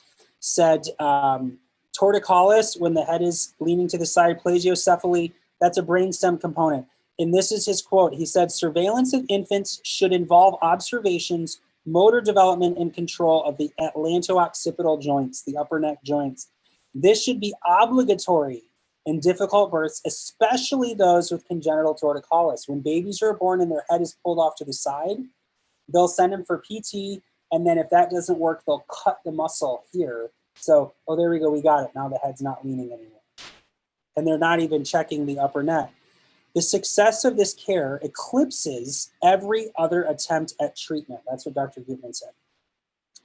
said torticollis, when the head is leaning to the side, plagiocephaly, that's a brainstem component. And this is his quote. He said, surveillance of infants should involve observations, motor development, and control of the atlanto-occipital joints, the upper neck joints. This should be obligatory in difficult births, especially those with congenital torticollis. When babies are born and their head is pulled off to the side, they'll send them for PT, and then if that doesn't work, they'll cut the muscle here. So, oh, there we go, we got it. Now the head's not leaning anymore. And they're not even checking the upper neck. The success of this care eclipses every other attempt at treatment. That's what Dr. Gutman said.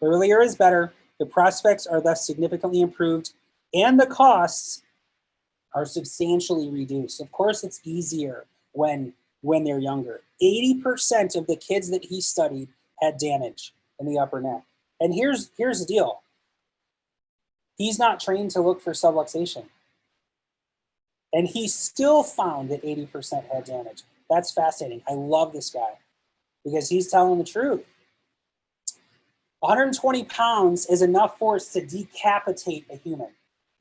Earlier is better. The prospects are thus significantly improved, and the costs are substantially reduced. Of course, it's easier when they're younger. 80% of the kids that he studied had damage in the upper neck. And here's the deal. He's not trained to look for subluxation. And he still found that 80% had damage. That's fascinating. I love this guy because he's telling the truth. 120 pounds is enough force to decapitate a human.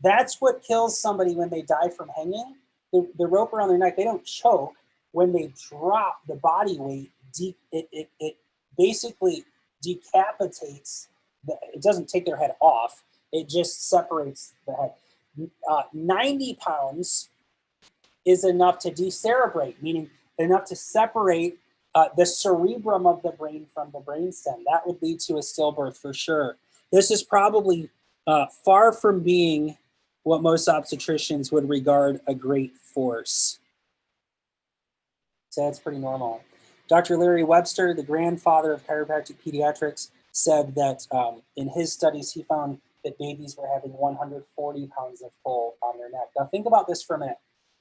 That's what kills somebody when they die from hanging. The rope around their neck, they don't choke. When they drop the body weight, it basically decapitates. It doesn't take their head off. It just separates the head. 90 pounds is enough to decerebrate, meaning enough to separate the cerebrum of the brain from the brainstem. That would lead to a stillbirth for sure. This is probably far from being what most obstetricians would regard a great force. So that's pretty normal. Dr. Larry Webster, the grandfather of chiropractic pediatrics, said that in his studies, he found that babies were having 140 pounds of pull on their neck. Now think about this for a minute.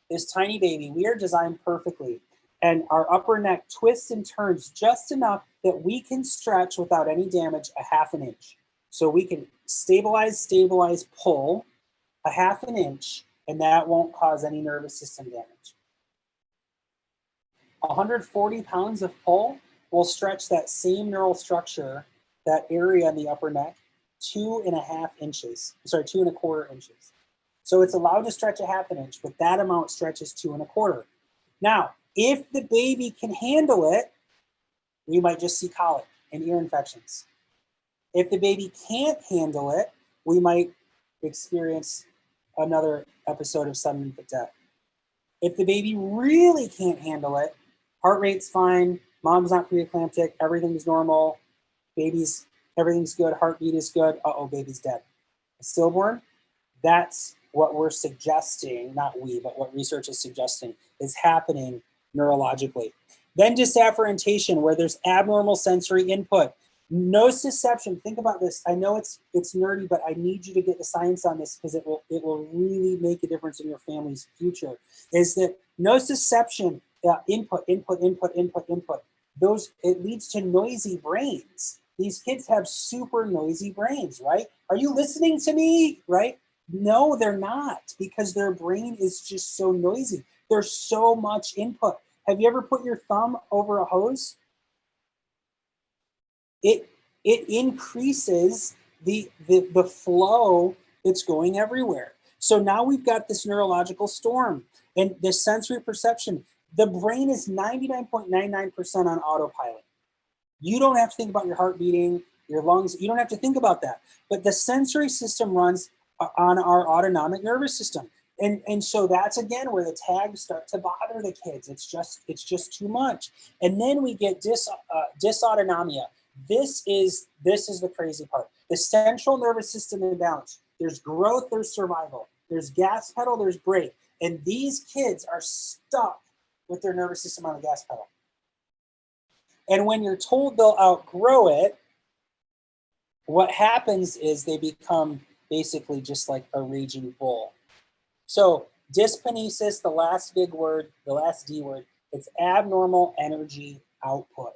This tiny baby, we are designed perfectly, and our upper neck twists and turns just enough that we can stretch without any damage a half an inch. So we can stabilize, pull a half an inch, and that won't cause any nervous system damage. 140 pounds of pull will stretch that same neural structure, that area in the upper neck, 2.25 inches. So it's allowed to stretch a half an inch, but that amount stretches 2.25. Now, if the baby can handle it, we might just see colic and ear infections. If the baby can't handle it, we might experience another episode of sudden infant death. If the baby really can't handle it, heart rate's fine, mom's not preeclamptic, everything's normal, everything's good, heartbeat is good, baby's dead. A stillborn, that's what we're suggesting, not we, but what research is suggesting is happening neurologically. Then disafferentation, where there's abnormal sensory input. Nociception, think about this. I know it's nerdy, but I need you to get the science on this because it will really make a difference in your family's future. Is that nociception, input, it leads to noisy brains. These kids have super noisy brains, right? Are you listening to me, right? No, they're not, because their brain is just so noisy. There's so much input. Have you ever put your thumb over a hose? It increases the flow that's going everywhere. So now we've got this neurological storm and the sensory perception. The brain is 99.99% on autopilot. You don't have to think about your heart beating, your lungs. You don't have to think about that. But the sensory system runs on our autonomic nervous system. And so that's again where the tags start to bother the kids. It's just too much. And then we get dysautonomia. This is the crazy part. The central nervous system imbalance. There's growth, there's survival. There's gas pedal, there's brake. And these kids are stuck with their nervous system on the gas pedal. And when you're told they'll outgrow it, what happens is they become basically just like a raging bull. So dyskinesis, the last big word, the last D word, it's abnormal energy output.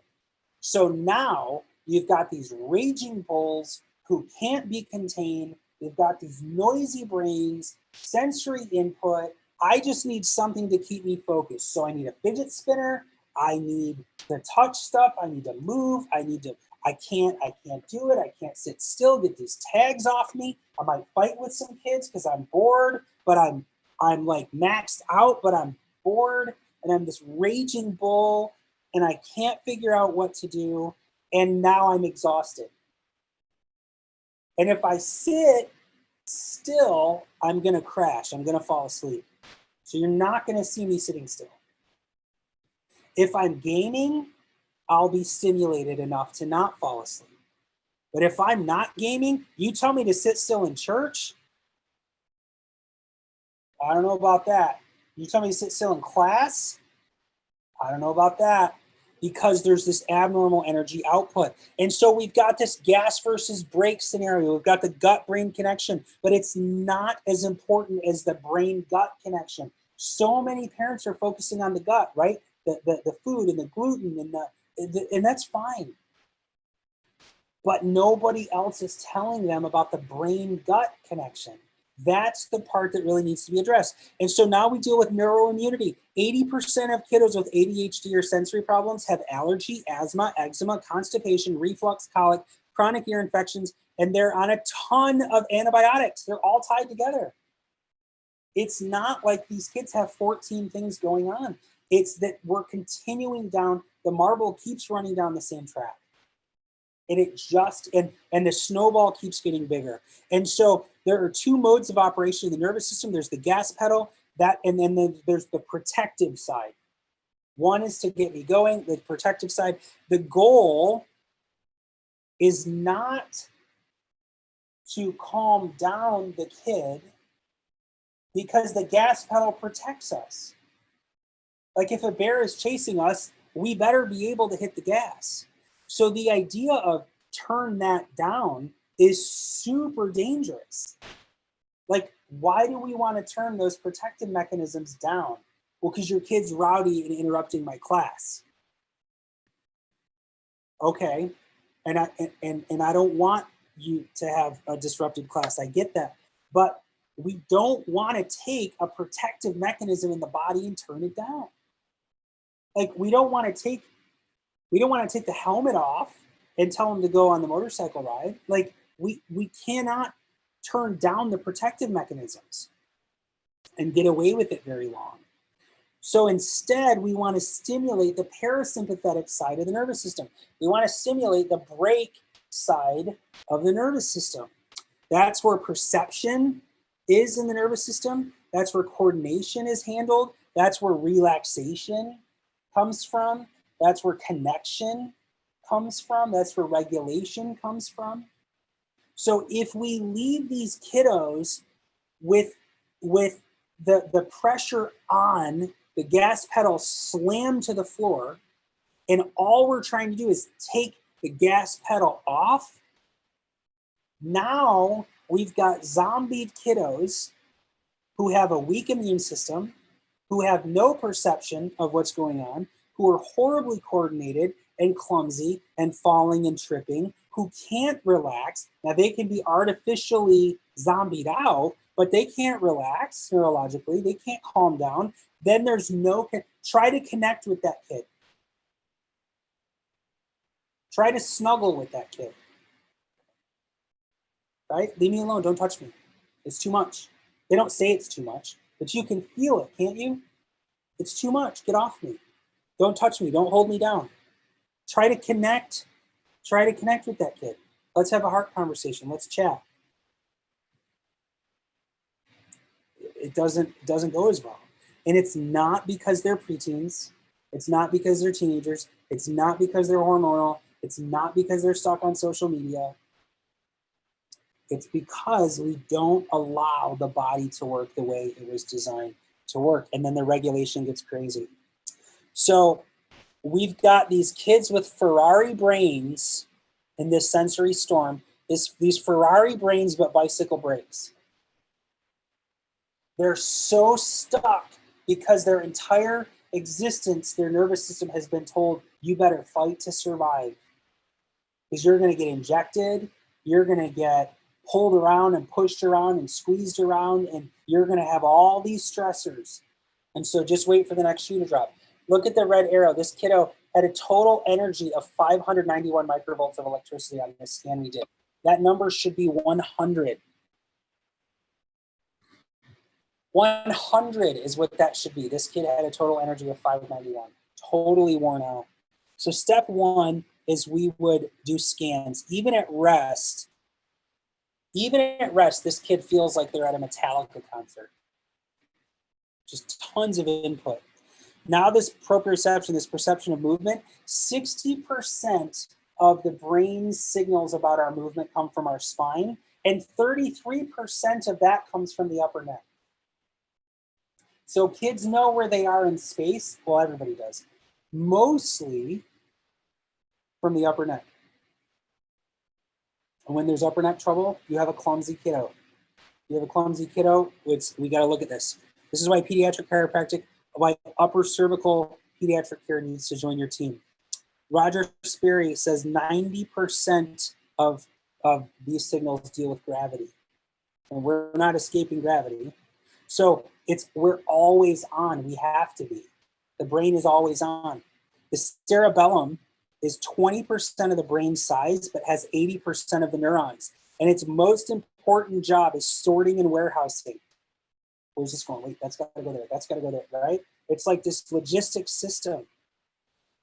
So now you've got these raging bulls who can't be contained. They've got these noisy brains, sensory input. I just need something to keep me focused. So I need a fidget spinner. I need to touch stuff. I need to move. I can't do it. I can't sit still, get these tags off me. I might fight with some kids because I'm bored, but I'm like maxed out, but I'm bored and I'm this raging bull and I can't figure out what to do. And now I'm exhausted. And if I sit still, I'm going to crash. I'm going to fall asleep. So you're not going to see me sitting still. If I'm gaming, I'll be stimulated enough to not fall asleep. But if I'm not gaming, you tell me to sit still in church, I don't know about that. You tell me to sit still in class, I don't know about that, because there's this abnormal energy output. And so we've got this gas versus brake scenario. We've got the gut-brain connection, but it's not as important as the brain-gut connection. So many parents are focusing on the gut, right? The food and the gluten and that's fine. But nobody else is telling them about the brain-gut connection. That's the part that really needs to be addressed. And so now we deal with neuroimmunity. 80% of kiddos with ADHD or sensory problems have allergy, asthma, eczema, constipation, reflux, colic, chronic ear infections, and they're on a ton of antibiotics. They're all tied together. It's not like these kids have 14 things going on. It's that we're continuing down, the marble keeps running down the same track. And it just, and the snowball keeps getting bigger. And so there are two modes of operation in the nervous system. There's the gas pedal, and then there's the protective side. One is to get me going, the protective side. The goal is not to calm down the kid because the gas pedal protects us. Like if a bear is chasing us, we better be able to hit the gas. So the idea of turn that down is super dangerous. Like, why do we want to turn those protective mechanisms down? Well, because your kid's rowdy and interrupting my class. Okay, and I don't want you to have a disrupted class. I get that, but we don't want to take a protective mechanism in the body and turn it down. Like we don't want to take the helmet off and tell them to go on the motorcycle ride. Like we cannot turn down the protective mechanisms and get away with it very long. So instead, we want to stimulate the parasympathetic side of the nervous system. We want to stimulate the brake side of the nervous system. That's where perception is in the nervous system. That's where coordination is handled. That's where relaxation comes from. That's where connection comes from. That's where regulation comes from. So if we leave these kiddos with the pressure on, the gas pedal slammed to the floor, and all we're trying to do is take the gas pedal off, now we've got zombied kiddos who have a weak immune system, who have no perception of what's going on, who are horribly coordinated and clumsy and falling and tripping, who can't relax. Now they can be artificially zombied out, but they can't relax neurologically. They can't calm down. Then there's no, try to connect with that kid. Try to snuggle with that kid. Right? Leave me alone, don't touch me. It's too much. They don't say it's too much, but you can feel it, can't you? It's too much, get off me. Don't touch me, don't hold me down. Try to connect with that kid. Let's have a heart conversation, let's chat. It doesn't go as well. And it's not because they're preteens. It's not because they're teenagers. It's not because they're hormonal. It's not because they're stuck on social media. It's because we don't allow the body to work the way it was designed to work. And then the regulation gets crazy. So we've got these kids with Ferrari brains in this sensory storm, these Ferrari brains, but bicycle brakes. They're so stuck because their entire existence, their nervous system has been told, you better fight to survive. Because you're gonna get injected, you're gonna get pulled around and pushed around and squeezed around, and you're gonna have all these stressors. And so just wait for the next shoe to drop. Look at the red arrow. This kiddo had a total energy of 591 microvolts of electricity on this scan we did. That number should be 100. 100 is what that should be. This kid had a total energy of 591, totally worn out. So step one is we would do scans. Even at rest, this kid feels like they're at a Metallica concert. Just tons of input. Now this proprioception, this perception of movement, 60% of the brain's signals about our movement come from our spine, and 33% of that comes from the upper neck. So kids know where they are in space. Well, everybody does. Mostly from the upper neck. And when there's upper neck trouble, you have a clumsy kiddo. You have a clumsy kiddo, we got to look at this. This is why pediatric chiropractic, why upper cervical pediatric care needs to join your team. Roger Sperry says 90% of these signals deal with gravity. And we're not escaping gravity. So we're always on. We have to be. The brain is always on. The cerebellum is 20% of the brain size, but has 80% of the neurons. And its most important job is sorting and warehousing. Where's this going? Wait, that's got to go there. That's got to go there, right? It's like this logistic system.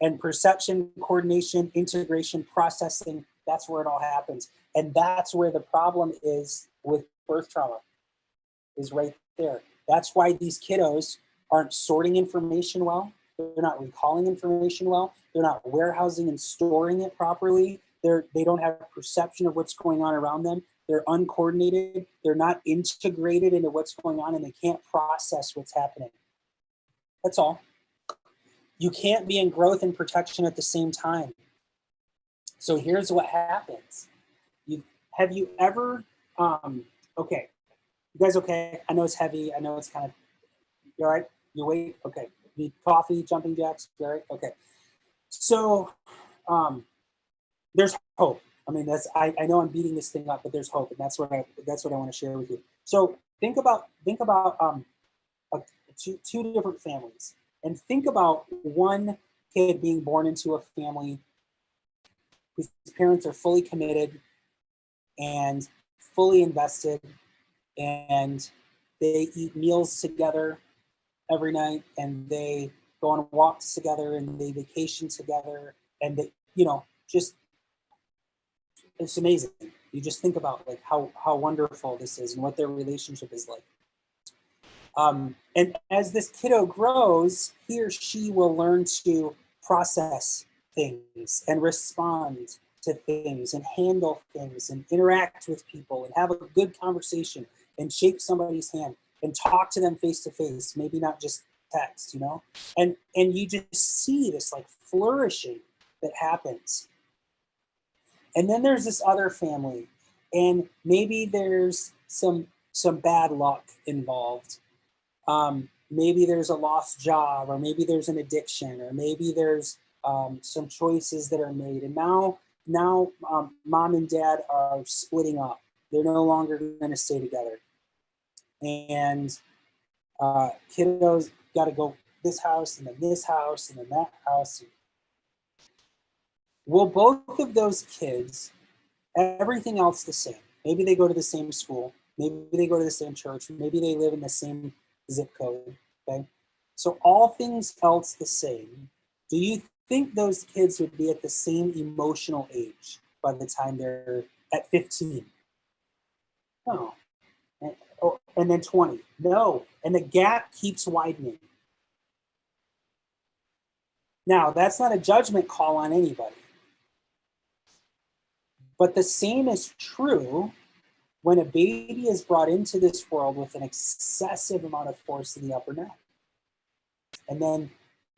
And perception, coordination, integration, processing, that's where it all happens. And that's where the problem is with birth trauma, is right there. That's why these kiddos aren't sorting information well. They're not recalling information well. They're not warehousing and storing it properly. They don't have perception of what's going on around them. They're uncoordinated. They're not integrated into what's going on, and they can't process what's happening. That's all. You can't be in growth and protection at the same time. So here's what happens. Have you ever, okay, you guys okay? I know it's heavy. I know it's kind of, you all right? You wait? Okay. Need coffee, jumping jacks? You all right? Okay. So there's hope. I mean, I know I'm beating this thing up, but there's hope, and that's what I want to share with you. So think about two different families, and think about one kid being born into a family whose parents are fully committed and fully invested, and they eat meals together every night, and they go on walks together, and they vacation together, and they, just, it's amazing. You just think about like how wonderful this is and what their relationship is like. And as this kiddo grows, he or she will learn to process things and respond to things and handle things and interact with people and have a good conversation and shake somebody's hand and talk to them face to face, maybe not just text, and you just see this like flourishing that happens. And then there's this other family, and maybe there's some bad luck involved. Maybe there's a lost job, or maybe there's an addiction, or maybe there's some choices that are made. And now mom and dad are splitting up. They're no longer going to stay together. And kiddos got to go this house, and then this house, and then that house. Will both of those kids, everything else the same? Maybe they go to the same school. Maybe they go to the same church. Maybe they live in the same zip code, okay? So all things else the same, do you think those kids would be at the same emotional age by the time they're at 15? No. And then 20? No. And the gap keeps widening. Now, that's not a judgment call on anybody. But the same is true when a baby is brought into this world with an excessive amount of force in the upper neck, and then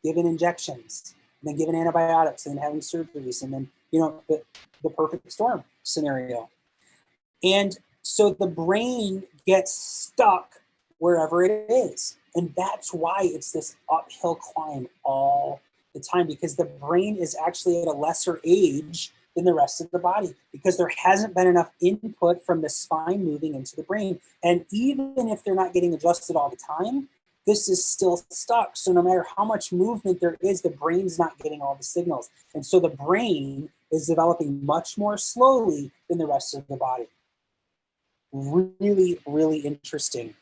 given injections, and then given antibiotics, and then having surgeries, and then, the perfect storm scenario. And so the brain gets stuck wherever it is. And that's why it's this uphill climb all the time, because the brain is actually at a lesser age than the rest of the body, because there hasn't been enough input from the spine moving into the brain. And even if they're not getting adjusted all the time, this is still stuck. So no matter how much movement there is, the brain's not getting all the signals. And so the brain is developing much more slowly than the rest of the body. Really, really interesting.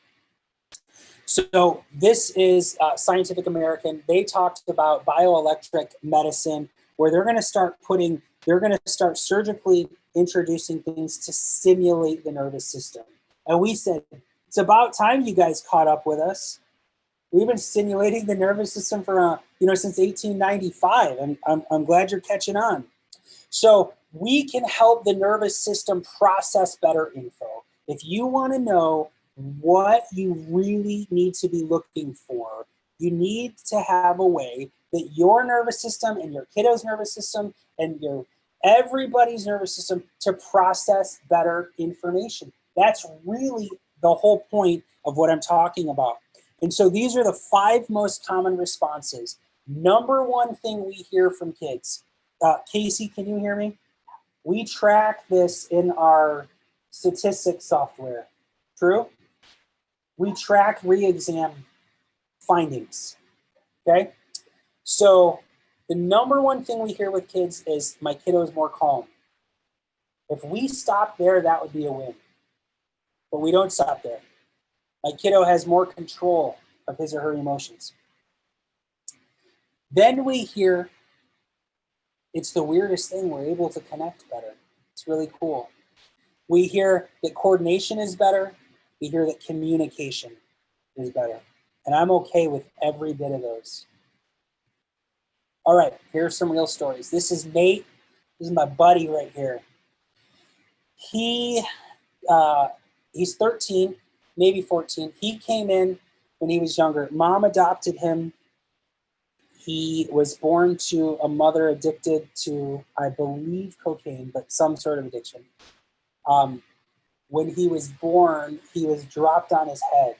So this is Scientific American. They talked about bioelectric medicine, where they're going to start surgically introducing things to stimulate the nervous system. And we said, it's about time you guys caught up with us. We've been stimulating the nervous system for, since 1895. And I'm glad you're catching on. So we can help the nervous system process better info. If you want to know what you really need to be looking for, you need to have a way that your nervous system and your kiddo's nervous system and everybody's nervous system to process better information. That's really the whole point of what I'm talking about. And so these are the 5 most common responses. Number one thing we hear from kids. Casey, can you hear me? We track this in our statistics software. True? We track re-exam findings. Okay? So the number one thing we hear with kids is, my kiddo is more calm. If we stop there, that would be a win. But we don't stop there. My kiddo has more control of his or her emotions. Then we hear, it's the weirdest thing, we're able to connect better. It's really cool. We hear that coordination is better. We hear that communication is better. And I'm okay with every bit of those. All right, here's some real stories. This is Nate. This is my buddy right here. He's 13, maybe 14. He came in when he was younger. Mom adopted him. He was born to a mother addicted to, I believe, cocaine, but some sort of addiction. When he was born, he was dropped on his head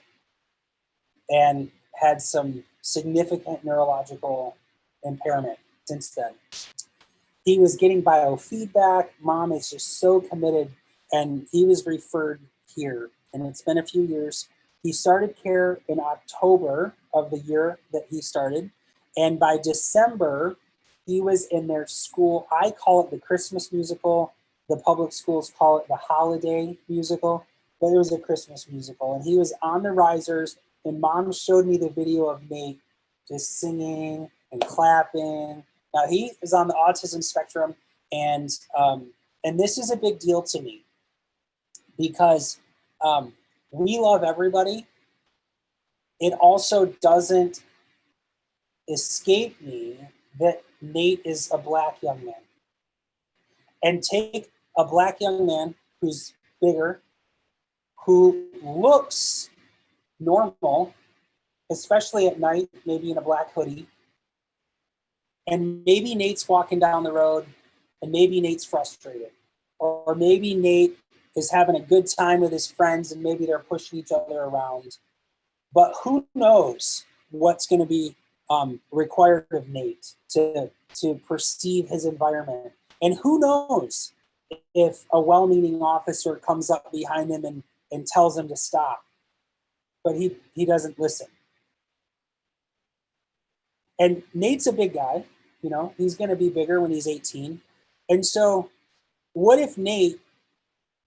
and had some significant neurological impairment since then. He was getting biofeedback. Mom is just so committed, and he was referred here, and it's been a few years. He started care in October of the year that he started, and by December, he was in their school. I call it the Christmas musical. The public schools call it the holiday musical, but it was a Christmas musical, and he was on the risers, and Mom showed me the video of Nate just singing and clapping. Now, he is on the autism spectrum, and this is a big deal to me because we love everybody. It also doesn't escape me that Nate is a Black young man. And take a Black young man who's bigger, who looks normal, especially at night, maybe in a black hoodie, and maybe Nate's walking down the road, and maybe Nate's frustrated, or maybe Nate is having a good time with his friends and maybe they're pushing each other around. But who knows what's going to be required of Nate to perceive his environment. And who knows if a well-meaning officer comes up behind him and tells him to stop, but he doesn't listen. And Nate's a big guy, you know, he's going to be bigger when he's 18. And so what if Nate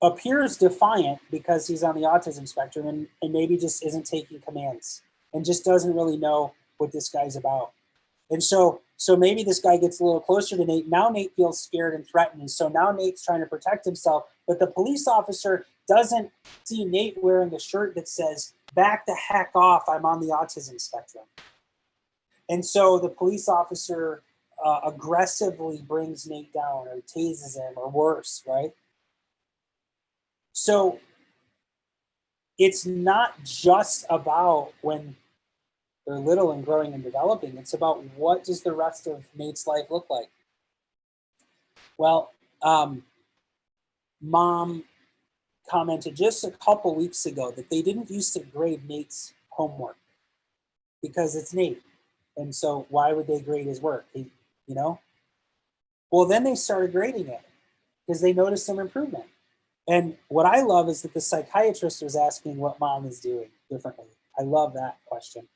appears defiant because he's on the autism spectrum and maybe just isn't taking commands and just doesn't really know what this guy's about? And so maybe this guy gets a little closer to Nate. Now Nate feels scared and threatened. And so now Nate's trying to protect himself, but the police officer doesn't see Nate wearing a shirt that says, "Back the heck off, I'm on the autism spectrum." And so the police officer aggressively brings Nate down or tases him or worse, right? So it's not just about when they're little and growing and developing. It's about what does the rest of Nate's life look like? Well, Mom commented just a couple weeks ago that they didn't used to grade Nate's homework because it's Nate. And so why would they grade his work? You know? Well, then they started grading it because they noticed some improvement. And what I love is that the psychiatrist was asking what Mom is doing differently. I love that question.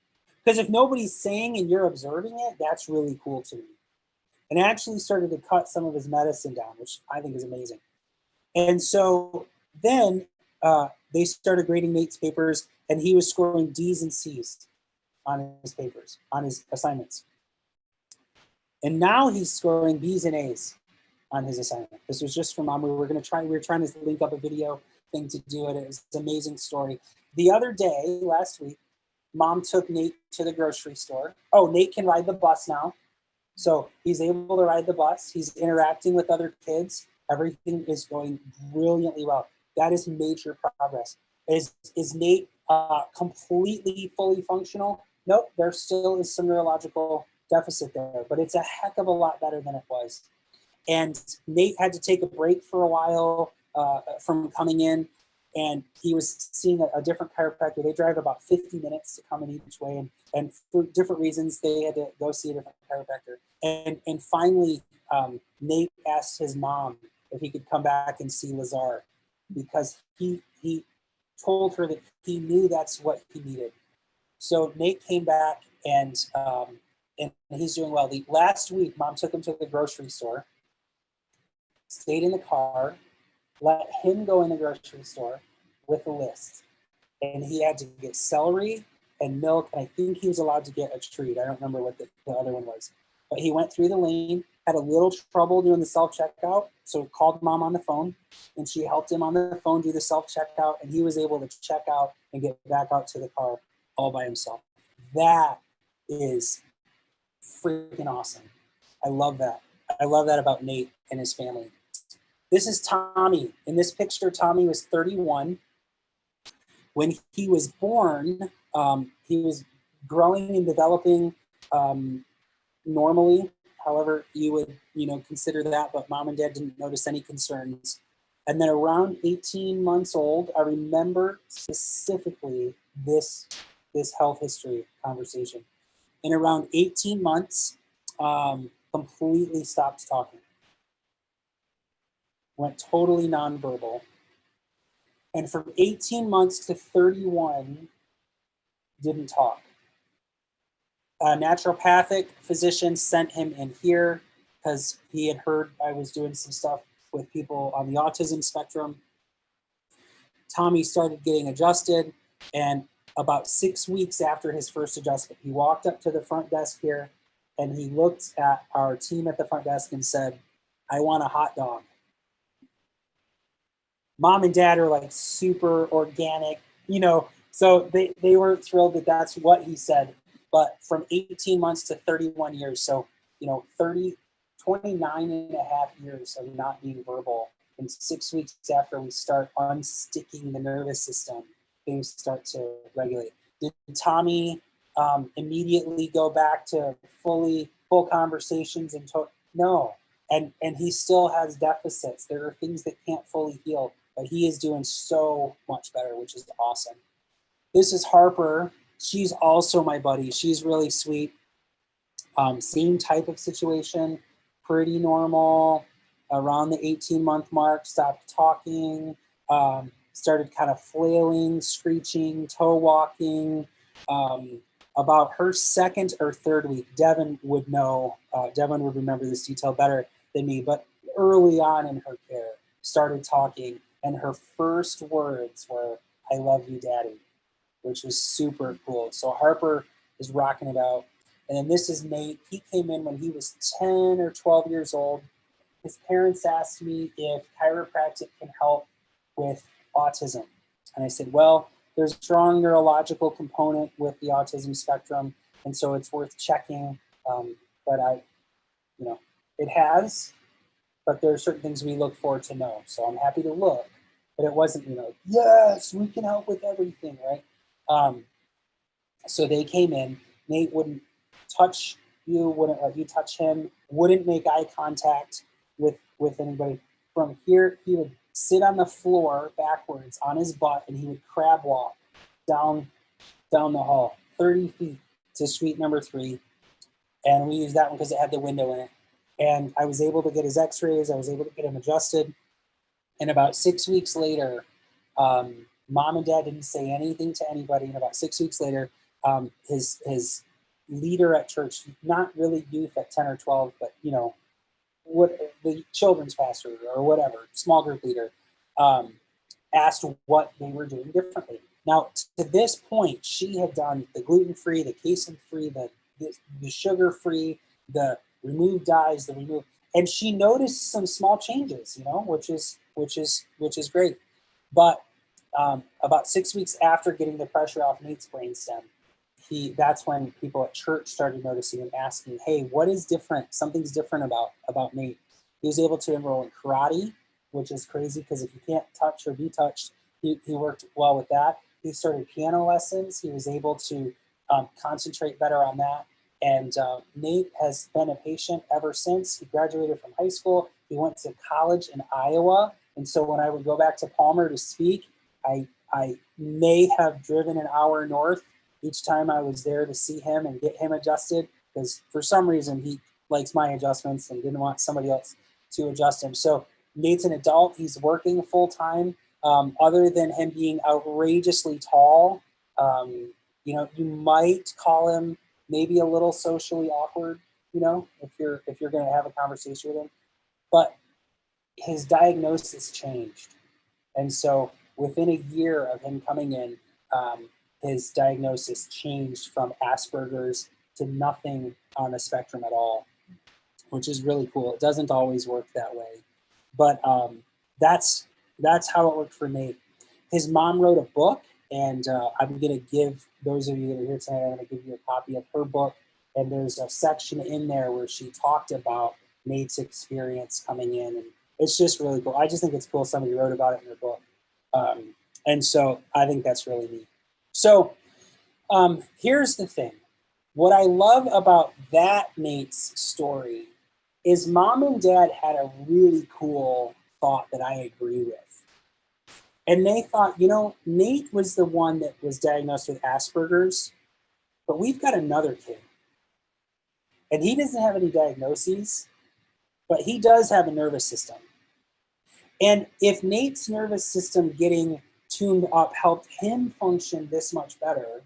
Because if nobody's saying and you're observing it, that's really cool to me. And actually started to cut some of his medicine down, which I think is amazing. And so then they started grading Nate's papers, and he was scoring D's and C's on his papers, on his assignments. And now he's scoring B's and A's on his assignment. This was just for Mom. We were trying to link up a video thing to do it. It was an amazing story. The other day, last week, Mom took Nate to the grocery store. Oh, Nate can ride the bus now. So he's able to ride the bus. He's interacting with other kids. Everything is going brilliantly well. That is major progress. Is Nate completely fully functional? Nope, there still is some neurological deficit there, but it's a heck of a lot better than it was. And Nate had to take a break for a while from coming in, and he was seeing a different chiropractor. They drive about 50 minutes to come in each way, and for different reasons, they had to go see a different chiropractor. And finally, Nate asked his mom if he could come back and see Lazar, because he told her that he knew that's what he needed. So Nate came back, and he's doing well. Last week, Mom took him to the grocery store, stayed in the car, let him go in the grocery store with a list. And he had to get celery and milk, and I think he was allowed to get a treat. I don't remember what the other one was. But he went through the lane, had a little trouble doing the self-checkout, so called Mom on the phone, and she helped him on the phone do the self-checkout, and he was able to check out and get back out to the car all by himself. That is freaking awesome. I love that. I love that about Nate and his family. This is Tommy. In this picture, Tommy was 31. When he was born, he was growing and developing normally, however you would consider that, but Mom and Dad didn't notice any concerns. And then around 18 months old, I remember specifically this health history conversation. In around 18 months, completely stopped talking. Went totally nonverbal. And from 18 months to 31, didn't talk. A naturopathic physician sent him in here because he had heard I was doing some stuff with people on the autism spectrum. Tommy started getting adjusted, and about 6 weeks after his first adjustment, he walked up to the front desk here, and he looked at our team at the front desk and said, "I want a hot dog." Mom and Dad are like super organic, so they weren't thrilled that that's what he said. But from 18 months to 31 years, so 29 and a half years of not being verbal, and 6 weeks after we start unsticking the nervous system, things start to regulate. Did Tommy immediately go back to full conversations and no, And he still has deficits. There are things that can't fully heal, but he is doing so much better, which is awesome. This is Harper. She's also my buddy. She's really sweet. Same type of situation, pretty normal. Around the 18-month mark, stopped talking, started kind of flailing, screeching, toe walking. About her second or third week, Devin would know, Devin would remember this detail better than me, but early on in her care, started talking, and her first words were, "I love you, Daddy," which was super cool. So Harper is rocking it out. And then this is Nate. He came in when he was 10 or 12 years old. His parents asked me if chiropractic can help with autism. And I said, well, there's a strong neurological component with the autism spectrum, and so it's worth checking. But it has, but there are certain things we look for to know. So I'm happy to look, but it wasn't, yes, we can help with everything, right? So they came in. Nate wouldn't touch you, wouldn't let you touch him, wouldn't make eye contact with anybody. From here, he would sit on the floor backwards on his butt, and he would crab walk down the hall, 30 feet to suite number 3. And we used that one because it had the window in it. And I was able to get his x-rays. I was able to get him adjusted. And about 6 weeks later, mom and dad didn't say anything to anybody. And about 6 weeks later, his leader at church, not really youth at 10 or 12, but what the children's pastor or whatever, small group leader, asked what they were doing differently. Now, to this point, she had done the gluten-free, the casein-free, the sugar-free, the removed dyes, and she noticed some small changes, which is great. But about 6 weeks after getting the pressure off Nate's brainstem, that's when people at church started noticing and asking, hey, what is different? Something's different about Nate. He was able to enroll in karate, which is crazy because if you can't touch or be touched, he worked well with that. He started piano lessons. He was able to concentrate better on that. And Nate has been a patient ever since. He graduated from high school. He went to college in Iowa. And so when I would go back to Palmer to speak, I may have driven an hour north each time I was there to see him and get him adjusted, because for some reason he likes my adjustments and didn't want somebody else to adjust him. So Nate's an adult. He's working full time. Other than him being outrageously tall, you might call him maybe a little socially awkward, if you're going to have a conversation with him. But his diagnosis changed. And so within a year of him coming in, his diagnosis changed from Asperger's to nothing on the spectrum at all, which is really cool. It doesn't always work that way, but that's how it worked for Nate. His mom wrote a book, and I'm going to give those of you that are here tonight, I'm going to give you a copy of her book, and there's a section in there where she talked about Nate's experience coming in, and it's just really cool. I just think it's cool somebody wrote about it in her book, and so I think that's really neat. So here's the thing. What I love about that Nate's story is mom and dad had a really cool thought that I agree with. And they thought, Nate was the one that was diagnosed with Asperger's, but we've got another kid. And he doesn't have any diagnoses, but he does have a nervous system. And if Nate's nervous system getting tuned up helped him function this much better,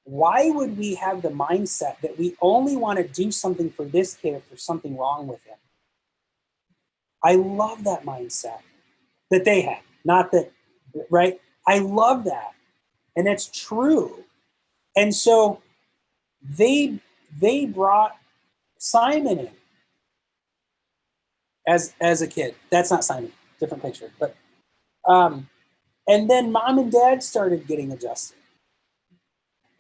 why would we have the mindset that we only want to do something for this kid if there's something wrong with him? I love that mindset that they had, not that, right? I love that. And it's true. And so they brought Simon in as a kid. That's not Simon, different picture. But and then mom and dad started getting adjusted.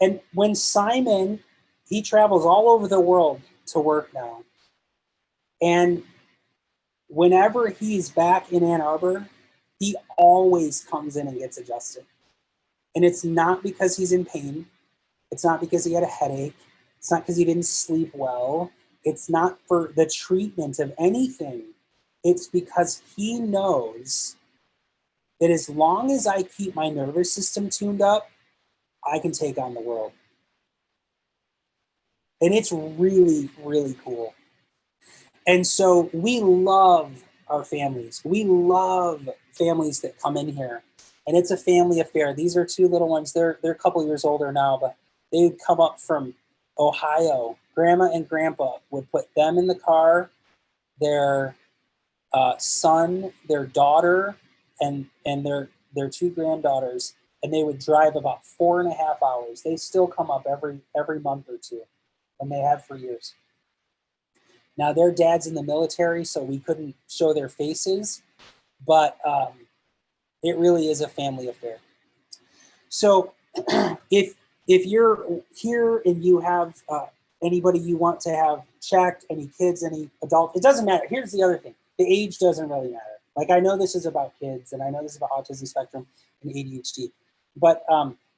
And when Simon, he travels all over the world to work now. And whenever he's back in Ann Arbor, he always comes in and gets adjusted. And it's not because he's in pain. It's not because he had a headache. It's not because he didn't sleep well. It's not for the treatment of anything. It's because he knows that as long as I keep my nervous system tuned up, I can take on the world. And it's really, really cool. And so we love our families. We love families that come in here. And it's a family affair. These are two little ones. They're a couple years older now, but they would come up from Ohio. Grandma and grandpa would put them in the car, their son, their daughter, and their two granddaughters, and they would drive about 4.5 hours. They still come up every month or two, and they have for years. Now their dad's in the military, so we couldn't show their faces, but it really is a family affair. So if you're here and you have anybody you want to have checked, any kids, any adult, it doesn't matter. Here's the other thing. The age doesn't really matter. Like, I know this is about kids, and I know this is about autism spectrum and ADHD, but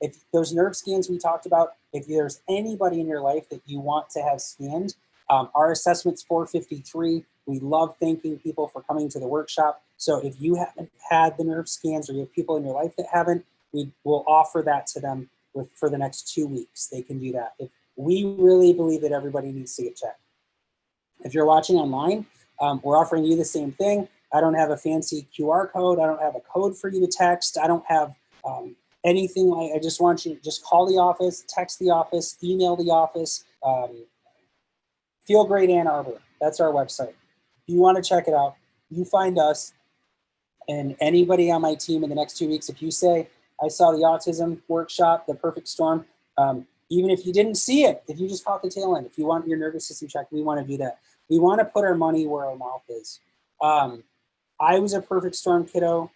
if those nerve scans we talked about, if there's anybody in your life that you want to have scanned, our assessment's $453. We love thanking people for coming to the workshop. So if you haven't had the nerve scans, or you have people in your life that haven't, we will offer that to them for the next 2 weeks. They can do that. If we really believe that everybody needs to get checked. If you're watching online, we're offering you the same thing. I don't have a fancy QR code. I don't have a code for you to text. I don't have anything like, I just want you to just call the office, text the office, email the office. Feel Great Ann Arbor. That's our website. If you want to check it out, you find us, and anybody on my team in the next 2 weeks, if you say, I saw the autism workshop, the perfect storm, even if you didn't see it, if you just caught the tail end, if you want your nervous system checked, we want to do that. We want to put our money where our mouth is. I was a perfect storm kiddo.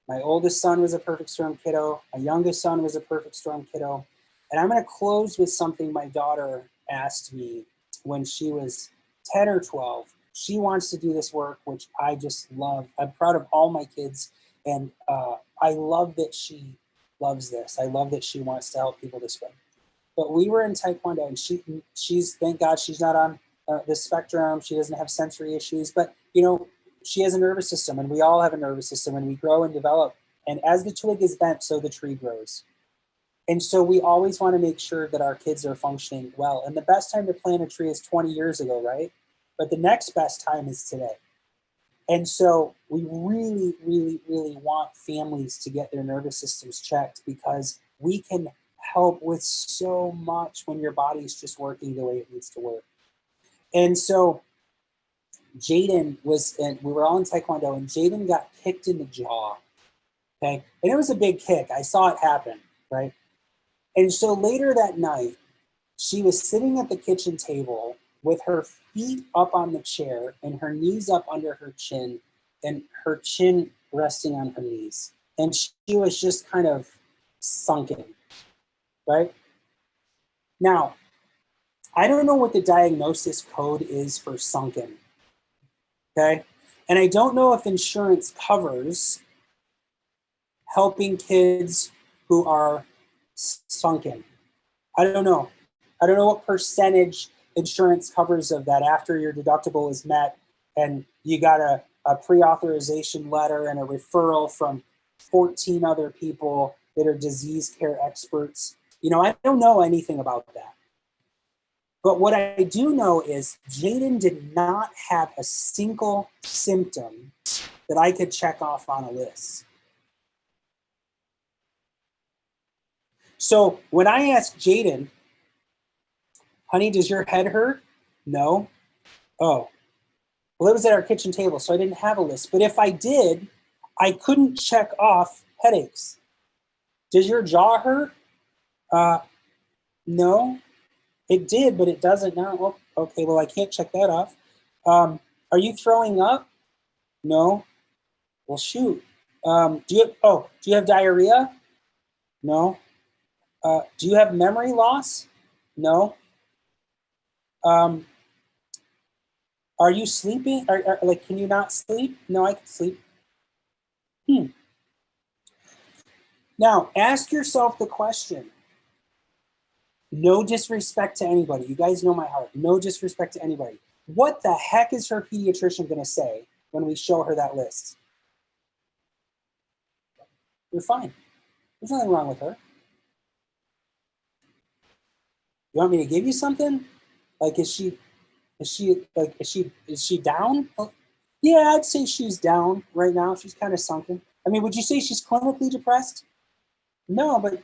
My oldest son was a perfect storm kiddo. My youngest son was a perfect storm kiddo. And I'm going to close with something my daughter asked me when she was 10 or 12. She wants to do this work, which I just love. I'm proud of all my kids. And I love that she loves this. I love that she wants to help people this way. But we were in Taekwondo, and she's, thank God she's not on the spectrum. She doesn't have sensory issues, but you know, she has a nervous system, and we all have a nervous system, and we grow and develop. And as the twig is bent, so the tree grows. And so we always want to make sure that our kids are functioning well. And the best time to plant a tree is 20 years ago, right? But the next best time is today. And so we really, really, really want families to get their nervous systems checked, because we can help with so much when your body's just working the way it needs to work. And so Jaden and we were all in Taekwondo, and Jaden got kicked in the jaw, okay? And it was a big kick. I saw it happen, right? And so later that night, she was sitting at the kitchen table with her feet up on the chair and her knees up under her chin, and her chin resting on her knees. And she was just kind of sunken, right? Now, I don't know what the diagnosis code is for sunken, okay? And I don't know if insurance covers helping kids who are sunken. I don't know. I don't know what percentage insurance covers of that after your deductible is met and you got a pre-authorization letter and a referral from 14 other people that are disease care experts. You know, I don't know anything about that. But what I do know is Jaden did not have a single symptom that I could check off on a list. So when I asked Jaden, honey, does your head hurt? No. Oh, well, it was at our kitchen table, so I didn't have a list. But if I did, I couldn't check off headaches. Does your jaw hurt? No. It did, but it doesn't now. Oh, okay, well, I can't check that off. Are you throwing up? No. Well, shoot. Do you have diarrhea? No. Do you have memory loss? No. Are you sleeping? Like, can you not sleep? No, I can sleep. Now, ask yourself the question. No disrespect to anybody. You guys know my heart. No disrespect to anybody. what the heck is her pediatrician going to say when we show her that list? You're fine. There's nothing wrong with her. You want me to give you something? Like, is she down? Oh, yeah, I'd say she's down right now. She's kind of sunken. I mean, would you say she's clinically depressed? No, but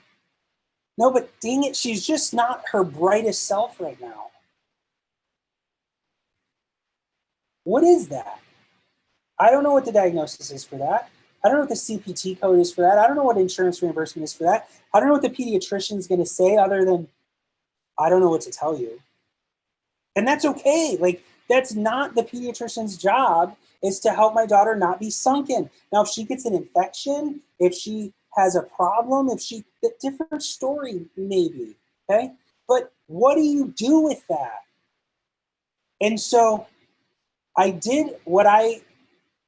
dang it, she's just not her brightest self right now. What is that? I don't know what the diagnosis is for that. I don't know what the CPT code is for that. I don't know what insurance reimbursement is for that. I don't know what the pediatrician's going to say other than, I don't know what to tell you. And that's okay. Like, that's not the pediatrician's job, is to help my daughter not be sunken. Now, if she gets an infection, if she has a problem, a different story maybe, okay? But what do you do with that? And so I did what I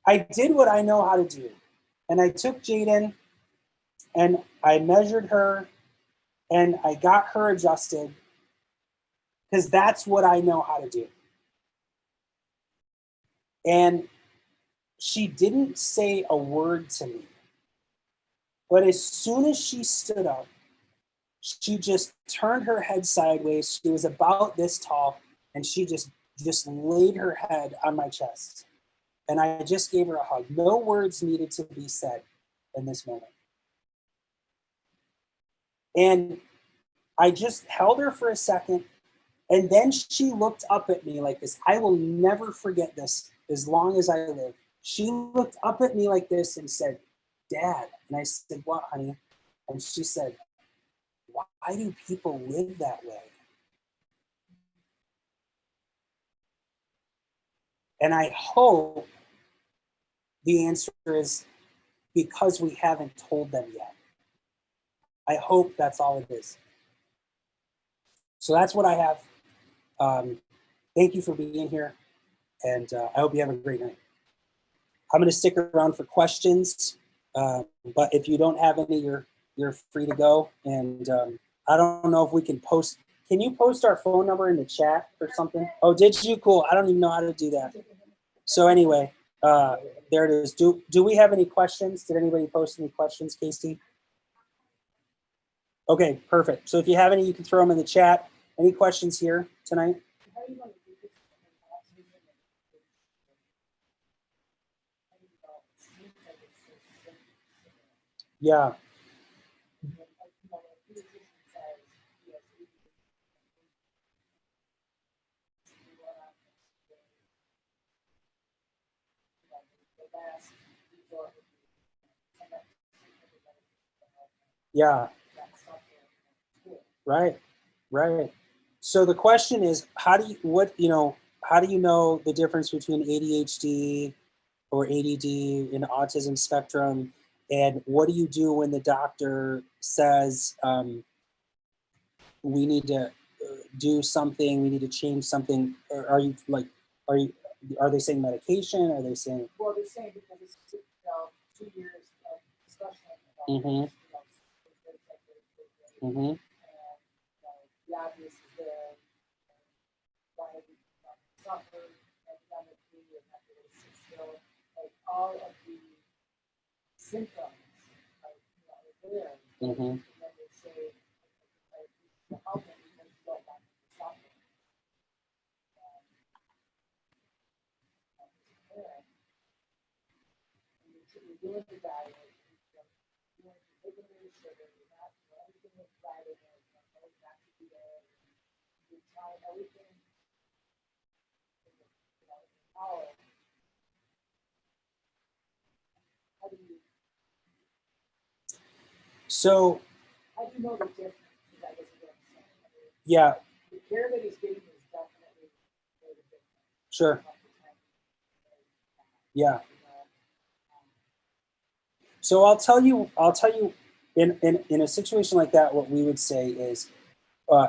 know how to do. And I took Jaden and I measured her and I got her adjusted, because that's what I know how to do. And she didn't say a word to me. But as soon as she stood up, she just turned her head sideways. She was about this tall, and she just laid her head on my chest. And I just gave her a hug. No words needed to be said in this moment. And I just held her for a second, and then she looked up at me like this. I will never forget this as long as I live. She looked up at me like this and said, "Dad." And I said, "What, honey?" And she said, "Why do people live that way?" And I hope the answer is because we haven't told them yet. I hope that's all it is. So that's what I have. Thank you for being here, and I hope you have a great night. I'm going to stick around for questions, but if you don't have any, you're free to go. And I don't know if we can post. Can you post our phone number in the chat or something? Oh, did you? Cool. I don't even know how to do that. So anyway, there it is. Do we have any questions? Did anybody post any questions, Casey? Okay, perfect. So if you have any, you can throw them in the chat. Any questions here tonight? Yeah. Yeah. Right. Right. So the question is, how do you know the difference between ADHD or ADD and autism spectrum? And what do you do when the doctor says, we need to do something, we need to change something? Or are they saying medication? Are they saying? Well, they're saying because it's 2 years of discussion about Mm-hmm. and Mm-hmm. the obvious is there. Why have you suffered academically and not be able to sit still? Like all of the symptoms are there. Mm-hmm. And then they say to help them because you don't want them to suffer. And you're doing the diet. You're taking away sugar. You're not everything that's right in there. Not to be there. You're trying everything. Power. How do you know the difference? That is what I'm saying. Yeah. The care that he's getting is definitely very different. Sure. Yeah. So I'll tell you in a situation like that, what we would say is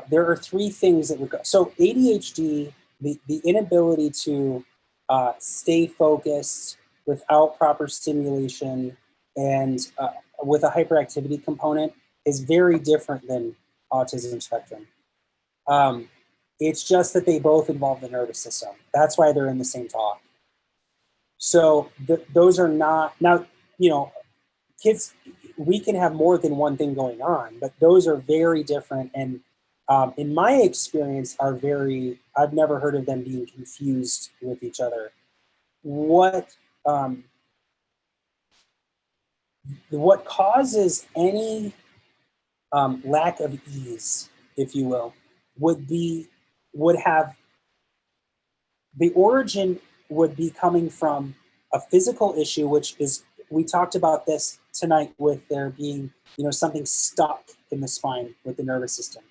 there are three things that would go. So ADHD, the inability to stay focused without proper stimulation and with a hyperactivity component is very different than autism spectrum. It's just that they both involve the nervous system. That's why they're in the same talk. So those are not, now, kids, we can have more than one thing going on, but those are very different. And in my experience I've never heard of them being confused with each other. What causes any lack of ease, if you will, would have the origin would be coming from a physical issue, which is, we talked about this tonight with there being, something stuck in the spine with the nervous system.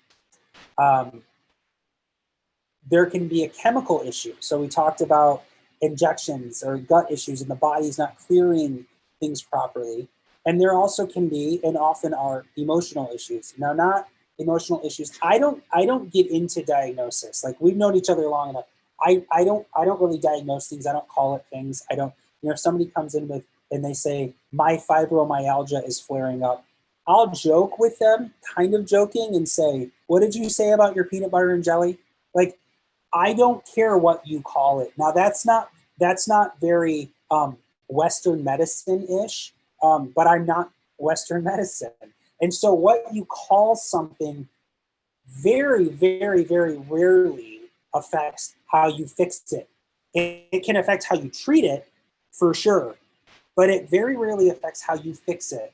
There can be a chemical issue. So we talked about injections or gut issues and the body's not clearing things properly. And there also can be, and often are, emotional issues. Now, not emotional issues. I don't get into diagnosis. Like, we've known each other long enough. I don't really diagnose things. I don't call it things. I don't, if somebody comes in with, and they say, my fibromyalgia is flaring up, I'll joke with them, kind of joking, and say, what did you say about your peanut butter and jelly? Like, I don't care what you call it. Now, that's not very Western medicine-ish, but I'm not Western medicine. And so what you call something very, very, very rarely affects how you fix it. It can affect how you treat it, for sure, but it very rarely affects how you fix it.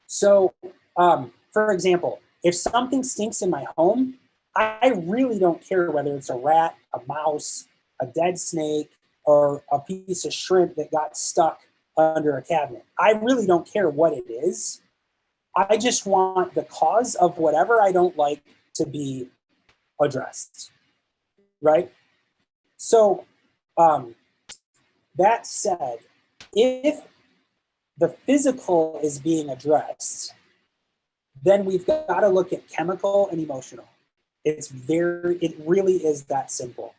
So, for example, if something stinks in my home, I really don't care whether it's a rat, a mouse, a dead snake, or a piece of shrimp that got stuck under a cabinet. I really don't care what it is. I just want the cause of whatever I don't like to be addressed, right? So that said, if the physical is being addressed, then we've got to look at chemical and emotional. It really is that simple.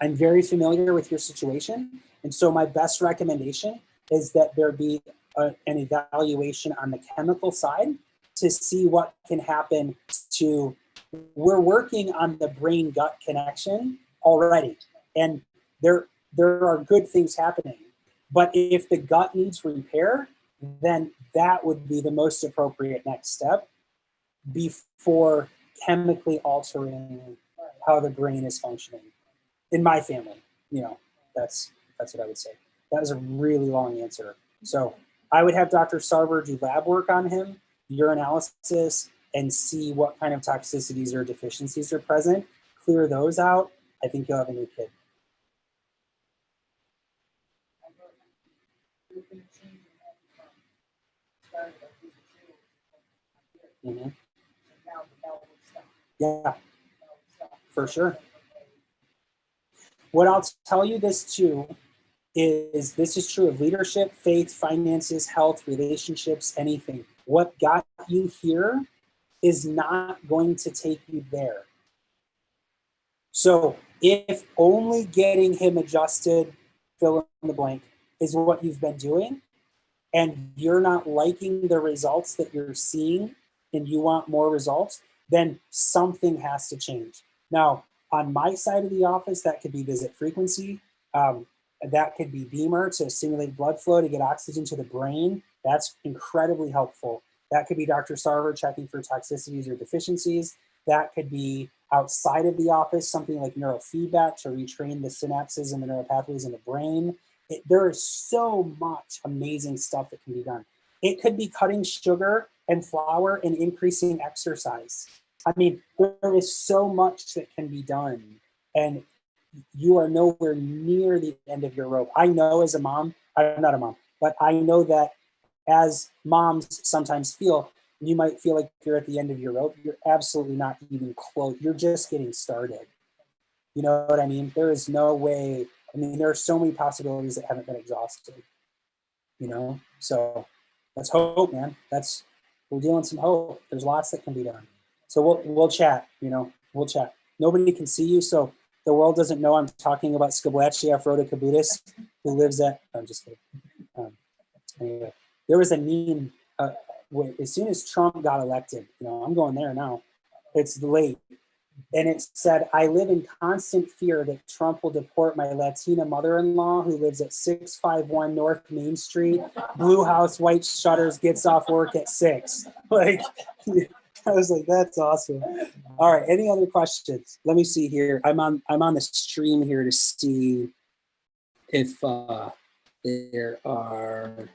I'm very familiar with your situation. And so my best recommendation is that there be an evaluation on the chemical side to see what can happen to, we're working on the brain-gut connection already. And there are good things happening. But if the gut needs repair, then that would be the most appropriate next step before chemically altering how the brain is functioning. In my family, that's what I would say. That is a really long answer. So I would have Dr. Sarver do lab work on him, urinalysis, and see what kind of toxicities or deficiencies are present. Clear those out. I think you'll have a new kid. Mm-hmm. Yeah, for sure. What I'll tell you this too is this is true of leadership, faith, finances, health, relationships, anything. What got you here is not going to take you there. So if only getting him adjusted, fill in the blank, is what you've been doing, and you're not liking the results that you're seeing and you want more results, then something has to change. Now, on my side of the office, that could be visit frequency. That could be Beamer to stimulate blood flow to get oxygen to the brain. That's incredibly helpful. That could be Dr. Sarver checking for toxicities or deficiencies. That could be outside of the office, something like neurofeedback to retrain the synapses and the neural pathways in the brain. There is so much amazing stuff that can be done. It could be cutting sugar and flour and increasing exercise. I mean, there is so much that can be done, and you are nowhere near the end of your rope. I know as a mom, I'm not a mom, but I know that as moms sometimes feel, you might feel like you're at the end of your rope. You're absolutely not even close. You're just getting started. You know what I mean? There is no way. I mean, there are so many possibilities that haven't been exhausted, So that's hope, man. We're dealing some hope. There's lots that can be done. So we'll chat, we'll chat. Nobody can see you, so the world doesn't know I'm talking about Skoblachi Afrodicabutis, who lives at, I'm just kidding. Anyway, there was a meme, as soon as Trump got elected, I'm going there now. It's late. And it said, I live in constant fear that Trump will deport my Latina mother-in-law who lives at 651 North Main Street, blue house, white shutters, gets off work at 6. Like, I was like, that's awesome. All right, any other questions? Let me see here. I'm on the stream here to see if there are.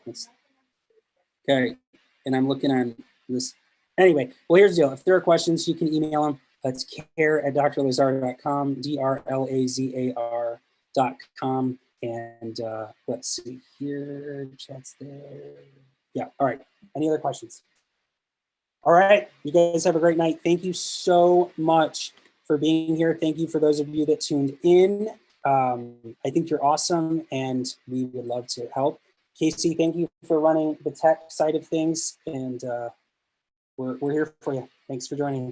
Okay, and I'm looking on this. Anyway, well, here's the deal. If there are questions, you can email them. It's care@drlazar.com, drlazar.com. And let's see here, chat's there. Yeah, all right. Any other questions? All right, you guys have a great night. Thank you so much for being here. Thank you for those of you that tuned in. I think you're awesome, and we would love to help. Casey, thank you for running the tech side of things, and we're here for you. Thanks for joining.